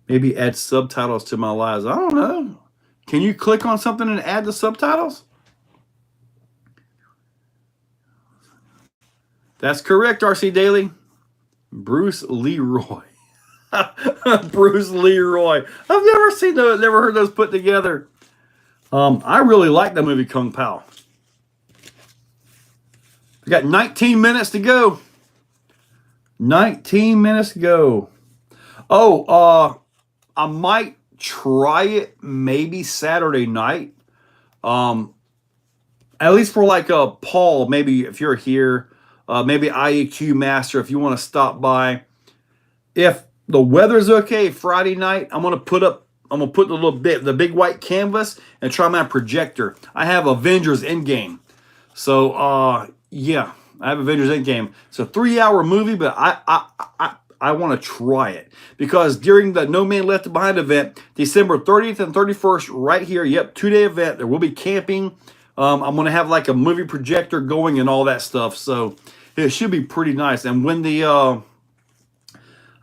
Maybe add subtitles to my lives. I don't know. Can you click on something and add the subtitles? That's correct, RC Daily. Bruce Leroy. Bruce Leroy. I've never seen those, never heard those put together. I really like the movie Kung Pao. We got 19 minutes to go. 19 minutes to go. Oh, I might try it maybe Saturday night. At least for like Paul, maybe if you're here, maybe IEQ Master, if you want to stop by. If the weather's okay Friday night, I'm gonna put the big white canvas and try my projector. I have Avengers Endgame. So yeah, I have Avengers Endgame. It's a 3-hour movie, but I want to try it because during the No Man Left Behind event, December 30th and 31st, right here, yep, 2-day event, there will be camping. I'm gonna have like a movie projector going and all that stuff. So it should be pretty nice. And when the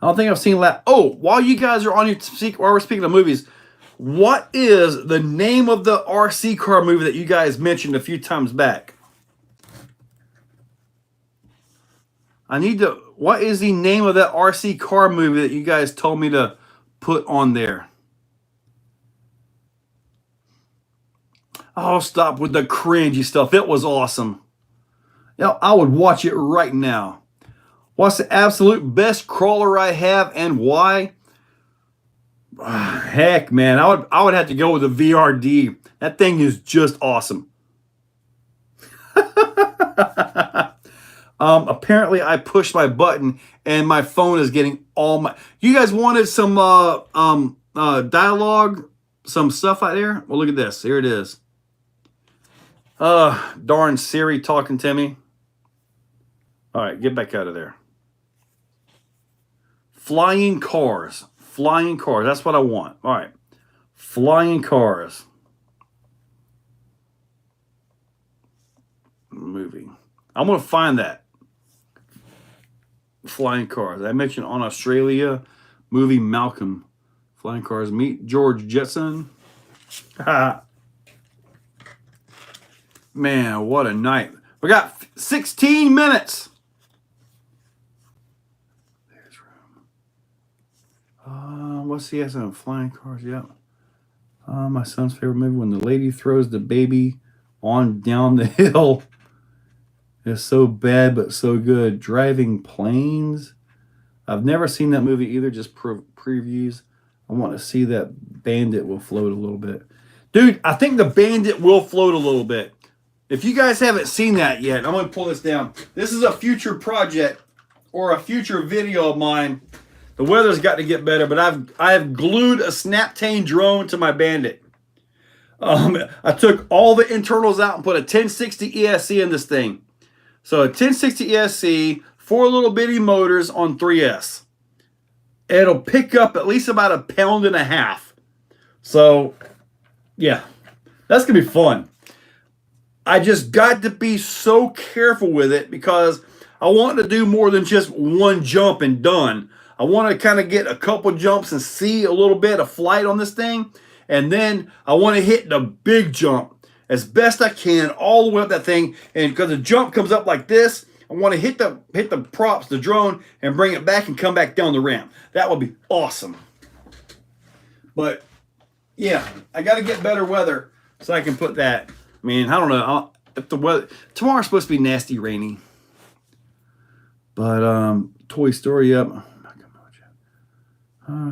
I don't think I've seen that. Oh, while you guys are on while we're speaking of movies, what is the name of the RC car movie that you guys mentioned a few times back? What is the name of that RC car movie that you guys told me to put on there? Oh, stop with the cringy stuff. It was awesome. Yeah, I would watch it right now. What's the absolute best crawler I have and why? Heck, man, I would have to go with the VRD. That thing is just awesome. Apparently, I pushed my button and my phone is getting all my. You guys wanted some dialogue, some stuff out there? Well, look at this. Here it is. Darn Siri talking to me. All right, get back out of there. Flying cars. Flying cars. That's what I want. All right. Flying cars. Movie. I'm going to find that. Flying cars. I mentioned on Australia. Movie Malcolm. Flying cars. Meet George Jetson. Man, what a night. We got 16 minutes. What's the essence of flying cars? Yep. My son's favorite movie, when the lady throws the baby on down the hill. It's so bad, but so good. Driving Planes. I've never seen that movie either, just previews. I want to see that Bandit will float a little bit. Dude, I think the Bandit will float a little bit. If you guys haven't seen that yet, I'm going to pull this down. This is a future project or a future video of mine. The weather's got to get better, but I have glued a Snaptane drone to my Bandit. I took all the internals out and put a 1060 ESC in this thing. So a 1060 ESC, 4 little bitty motors on 3S. It'll pick up at least about 1.5 pounds. So, yeah, that's going to be fun. I just got to be so careful with it because I want to do more than just one jump and done. I want to kind of get a couple jumps and see a little bit of flight on this thing. And then I want to hit the big jump as best I can all the way up that thing. And because the jump comes up like this, I want to hit the props, the drone, and bring it back and come back down the ramp. That would be awesome. But yeah, I got to get better weather so I can put that. I mean, I don't know if the weather tomorrow's supposed to be nasty, rainy. But Toy Story up.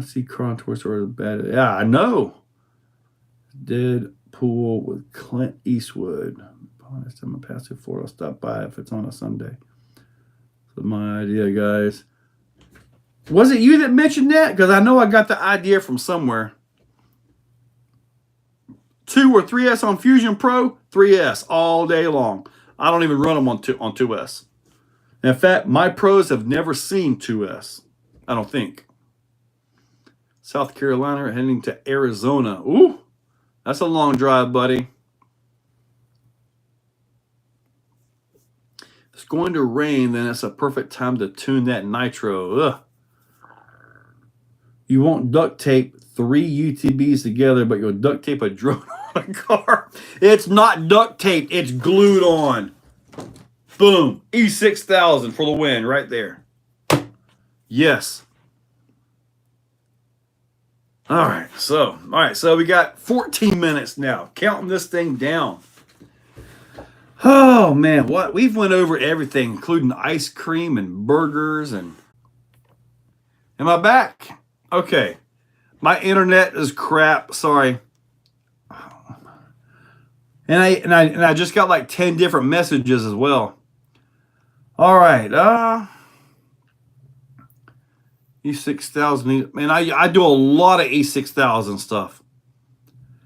See, Cron Toy Story is bad. Yeah, I know. Deadpool with Clint Eastwood. Next time I pass through Florida, I'll stop by if it's on a Sunday. So my idea, guys. Was it you that mentioned that? Because I know I got the idea from somewhere. 2 or 3S on Fusion Pro, 3S all day long. I don't even run them on 2S. In fact, my pros have never seen 2S. I don't think. South Carolina heading to Arizona. Ooh, that's a long drive, buddy. If it's going to rain, then it's a perfect time to tune that nitro. Ugh. You won't duct tape 3 UTBs together, but you'll duct tape a drone on a car. It's not duct taped, it's glued on. Boom. E6000 for the win right there. Yes. All right, so we got 14 minutes now. Counting this thing down. Oh man, what we've went over everything, including ice cream and burgers and. Am I back? Okay. My internet is crap. Sorry. And I just got like 10 different messages as well. All right. E6000. Man, I do a lot of E6000 stuff.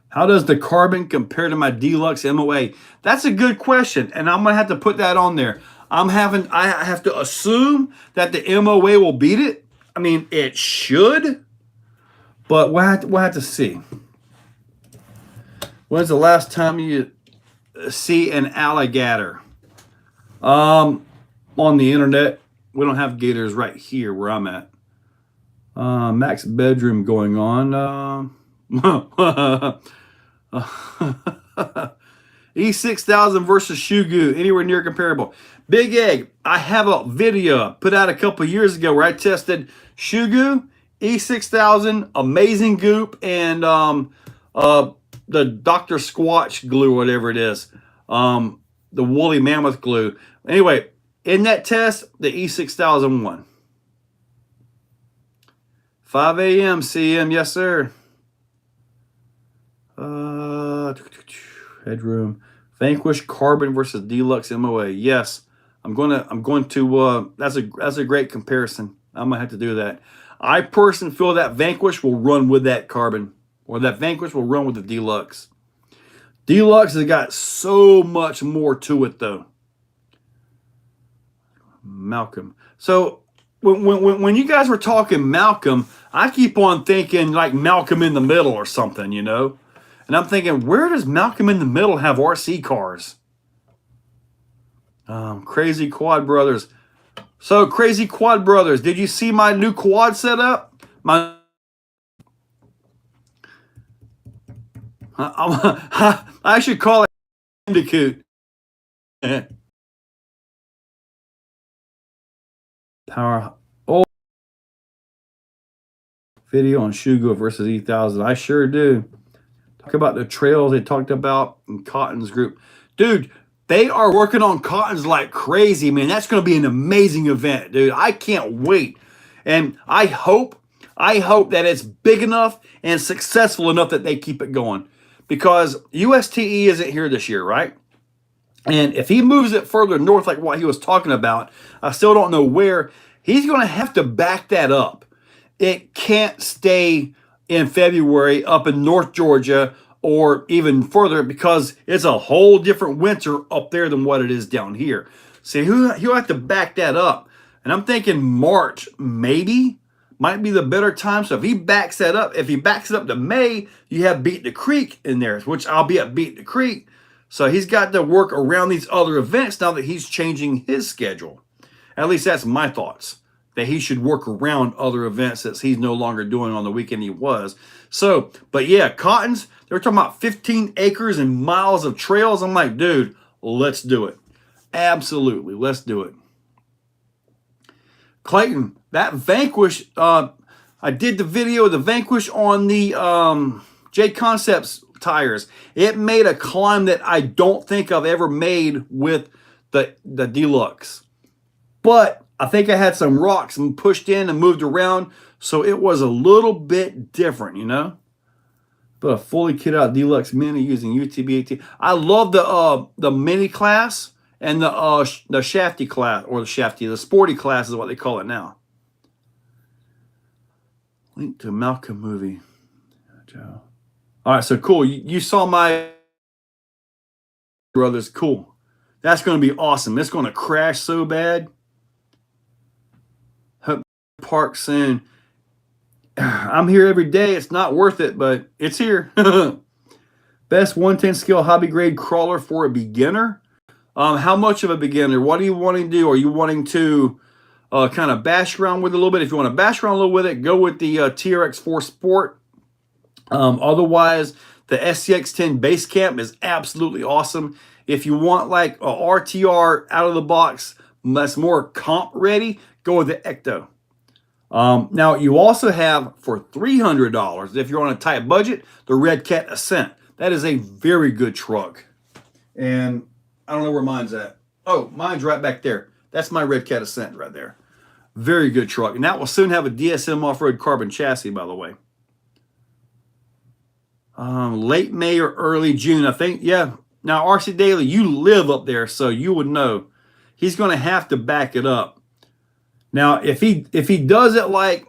How does the carbon compare to my deluxe MOA? That's a good question, and I'm gonna have to put that on there. I have to assume that the MOA will beat it. I mean, it should, but we'll have to see. When's the last time you see an alligator? On the internet. We don't have gators right here where I'm at. Max bedroom going on. E6000 versus Shugu, anywhere near comparable. Big Egg, I have a video put out a couple years ago where I tested Shugu, E6000, Amazing Goop, and the Dr. Squatch glue, whatever it is. The woolly mammoth glue. Anyway, in that test, the E6000 won. 5 a.m. CM, yes sir. Headroom. Vanquish Carbon versus Deluxe MOA. Yes, I'm going to. That's a great comparison. I'm gonna have to do that. I personally feel that Vanquish will run with that Carbon, or that Vanquish will run with the Deluxe. Deluxe has got so much more to it though. Malcolm. So when you guys were talking Malcolm, I keep on thinking like Malcolm in the Middle or something, you know? And I'm thinking, where does Malcolm in the Middle have RC cars? Crazy Quad Brothers. So, Crazy Quad Brothers, did you see my new quad setup? I should call it Bandicoot. Power. Oh, video on Shugo versus E1000. I sure do. Talk about the trails they talked about in Cotton's group. Dude, they are working on cottons like crazy, man. That's going to be an amazing event, dude. I can't wait. And I hope that it's big enough and successful enough that they keep it going. Because USTE isn't here this year, right? And if he moves it further north, like what he was talking about, I still don't know where, he's going to have to back that up. It can't stay in February up in North Georgia or even further because it's a whole different winter up there than what it is down here. See, he'll have to back that up. And I'm thinking March, maybe, might be the better time. So if he backs that up, if he backs it up to May, you have Beat the Creek in there, which I'll be at Beat the Creek. So he's got to work around these other events now that he's changing his schedule. At least that's my thoughts, that he should work around other events that he's no longer doing on the weekend he was. So, but yeah, Cottons, they're talking about 15 acres and miles of trails. I'm like, dude, let's do it. Absolutely, let's do it. Clayton, that Vanquish, I did the video of the Vanquish on the J Concepts tires. It made a climb that I don't think I've ever made with the Deluxe. But I think I had some rocks and pushed in and moved around, so it was a little bit different, you know. But a fully kitted out Deluxe Mini using UTB-AT. I love the Mini class and the Shafty class, or the Sporty class is what they call it now. Link to Malcolm movie. Joe. All right, so cool. You saw my brothers. Cool. That's going to be awesome. It's going to crash so bad. Hope park soon. I'm here every day. It's not worth it, but it's here. Best 110 scale hobby grade crawler for a beginner. How much of a beginner? What are you wanting to do? Are you wanting to kind of bash around with it a little bit? If you want to bash around a little with it, go with the TRX4 Sport. Otherwise, the SCX10 base camp is absolutely awesome. If you want like a RTR out of the box, that's more comp ready, go with the Ecto. Now, you also have, for $300, if you're on a tight budget, the Red Cat Ascent. That is a very good truck. And I don't know where mine's at. Oh, mine's right back there. That's my Red Cat Ascent right there. Very good truck. And that will soon have a DSM off-road carbon chassis, by the way. Late May or early June, I think. Yeah. Now, RC Daily, you live up there, so you would know. He's going to have to back it up. Now, if he does it like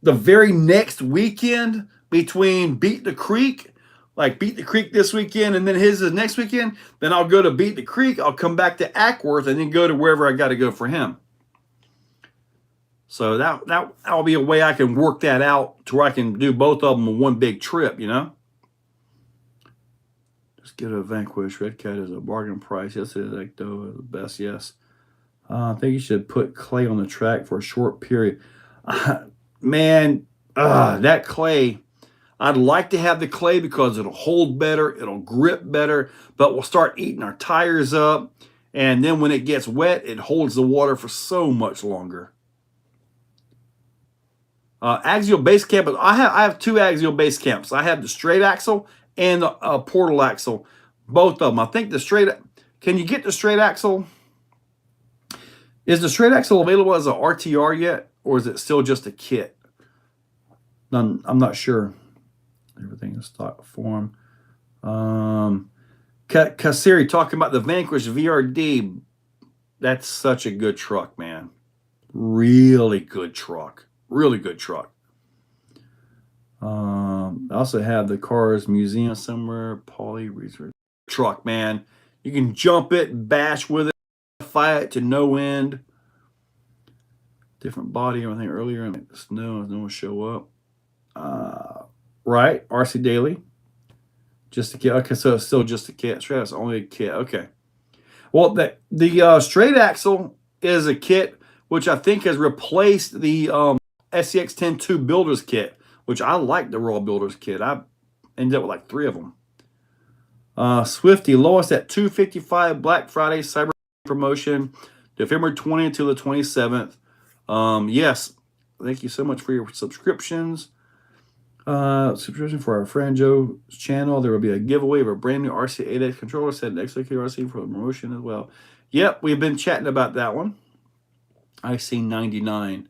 the very next weekend between Beat the Creek, like Beat the Creek this weekend and then his is next weekend, then I'll go to Beat the Creek, I'll come back to Ackworth, and then go to wherever I got to go for him. So that'll be a way I can work that out to where I can do both of them in one big trip, you know? Just get a Vanquish. Red Cat is a bargain price. Yes, it is. Ecto, the best, yes. I think you should put clay on the track for a short period. Man, that clay, I'd like to have the clay because it'll hold better, it'll grip better, but we'll start eating our tires up. And then when it gets wet, it holds the water for so much longer. Axial base camp, I have two axial base camps. I have the straight axle and the portal axle, both of them. I think the straight, can you get the straight axle? Is the straight axle available as an RTR yet, or is it still just a kit? I'm not sure. Everything in stock form. Kasiri talking about the Vanquish VRD. That's such a good truck, man. Really good truck. Really good truck. I also have the Cars Museum somewhere. Pauly Research truck, man. You can jump it, bash with it, fire it to no end. Different body, everything earlier in the snow, no one show up. Right, RC Daily. Just a kit. Okay, so it's still just a kit. Straight axle, only a kit. Okay. Well, the straight axle is a kit which I think has replaced the SCX10 2 Builders kit, which I like the Raw Builders kit. I ended up with like 3 of them. Swifty, lowest at $255 Black Friday Cyber promotion, November 20th to the 27th. Yes, thank you so much for your subscriptions. Subscription for our friend Joe's channel. There will be a giveaway of a brand new RC8X controller set in Exocaged RC for promotion as well. Yep, we've been chatting about that one. I see 99.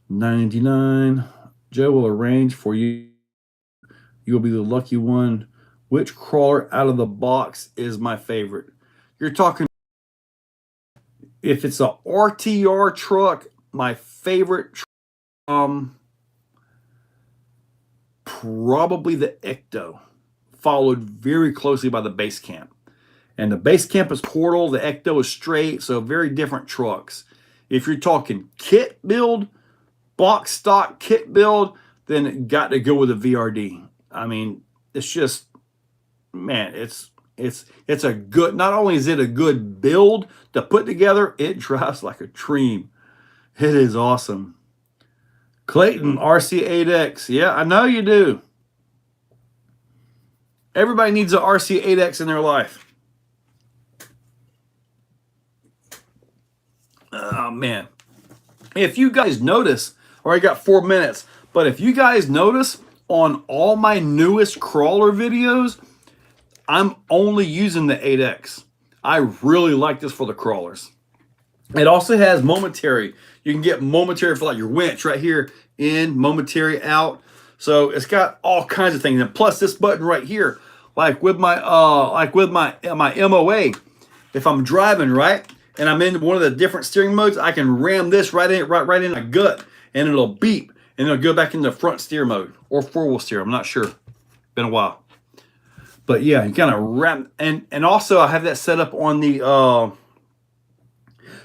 99. Joe will arrange for you. You will be the lucky one. Which crawler out of the box is my favorite? You're talking, if it's a RTR truck, my favorite, probably the Ecto, followed very closely by the Base Camp. And the Base Camp is quartal, the Ecto is straight, so very different trucks. If you're talking kit build, box stock kit build, then it got to go with a VRD. I mean, it's just, man, it's a good, not only is it a good build to put together, it drives like a dream. It is awesome. Clayton, RC8X. Yeah, I know you do. Everybody needs an RC8X in their life. Oh, man. If you guys notice, or I got 4 minutes, but if you guys notice on all my newest crawler videos, I'm only using the 8X. I really like this for the crawlers. It also has momentary. You can get momentary for like your winch right here in, momentary out. So it's got all kinds of things. And plus this button right here, like with my MOA, if I'm driving, right, and I'm in one of the different steering modes, I can ram this right in my gut, and it'll beep, and it'll go back into front steer mode or four-wheel steer. I'm not sure. Been a while. But yeah, you kind of ram, and also I have that set up on the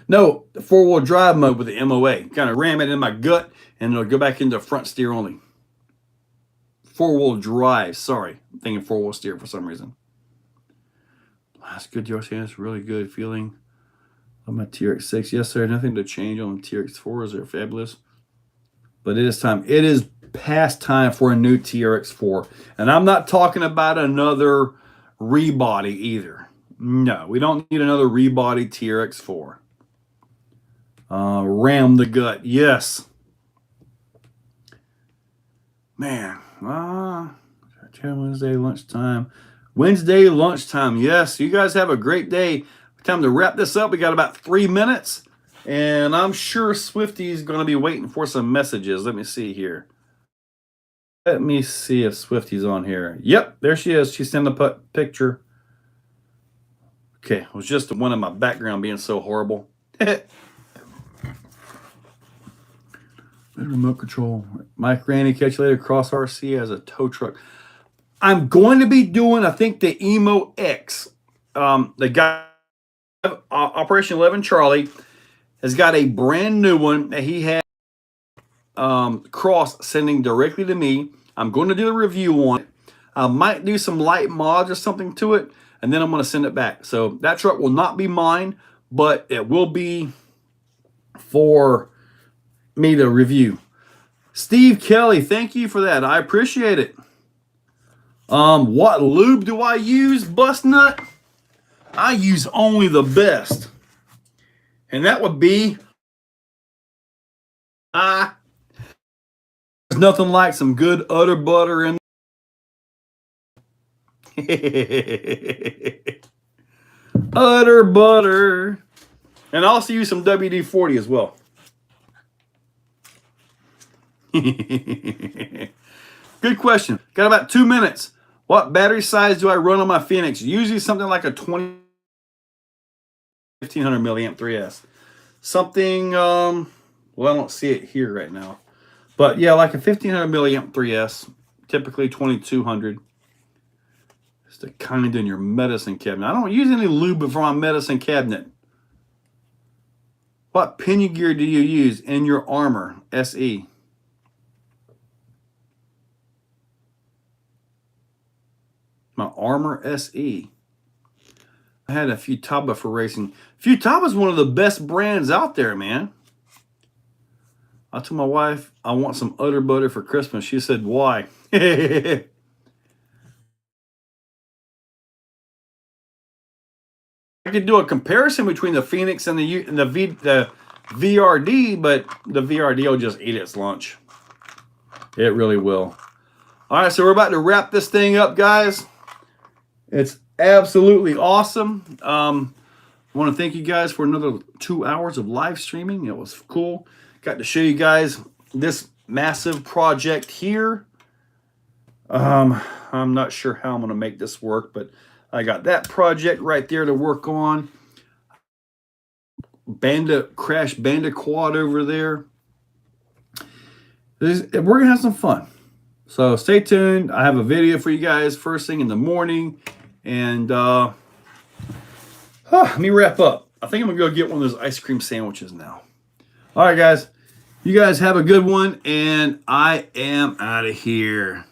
the four-wheel drive mode with the MOA. Kind of ram it in my gut, and it'll go back into front steer only. Four-wheel drive. Sorry, I'm thinking four-wheel steer for some reason. That's good, DRC. It's really good feeling on my TRX6. Yes, sir. Nothing to change on the TRX4s. They're fabulous. But it is time. It is past time for a new TRX4. And I'm not talking about another rebody either. No, we don't need another rebody TRX4. Ram the gut. Yes. Man. Wednesday lunchtime. Wednesday lunchtime. Yes, you guys have a great day. Time to wrap this up. We got about 3 minutes. And I'm sure Swifty's going to be waiting for some messages. Let me see here. Let me see if Swifty's on here. Yep, there she is. She sent a picture. Okay, it was just one in my background being so horrible. Remote control. Mike Randy, catch you later. Cross RC as a tow truck. I'm going to be doing, I think, the Emo X. The guy, Operation 11 Charlie, has got a brand new one that he had Cross sending directly to me. I'm going to do a review on it. I might do some light mods or something to it, and then I'm going to send it back. So that truck will not be mine, but it will be for me to review. Steve Kelly, thank you for that. I appreciate it. What lube do I use, Bust Nut? I use only the best. And that would be there's nothing like some good udder butter in udder butter. And I also use some WD-40 as well. Good question. Got about 2 minutes. What battery size do I run on my Phoenix? Usually something like a 1500 milliamp 3S. Something, well, I don't see it here right now. But yeah, like a 1500 milliamp 3S. Typically 2200. Just to kind in your medicine cabinet. I don't use any lube for my medicine cabinet. What pinion gear do you use in your Armor SE? My Armor SE. I had a Futaba for racing. Futaba is one of the best brands out there, man. I told my wife I want some udder butter for Christmas. She said, why? I could do a comparison between the Phoenix and the VRD, but the VRD will just eat its lunch. It really will. All right, so we're about to wrap this thing up, guys. It's absolutely awesome. I want to thank you guys for another 2 hours of live streaming. It was cool. Got to show you guys this massive project here. I'm not sure how I'm going to make this work, but I got that project right there to work on. Crash Bandicoot over there. We're going to have some fun. So stay tuned. I have a video for you guys first thing in the morning. And let me wrap up. I think I'm going to go get one of those ice cream sandwiches now. All right, guys. You guys have a good one. And I am out of here.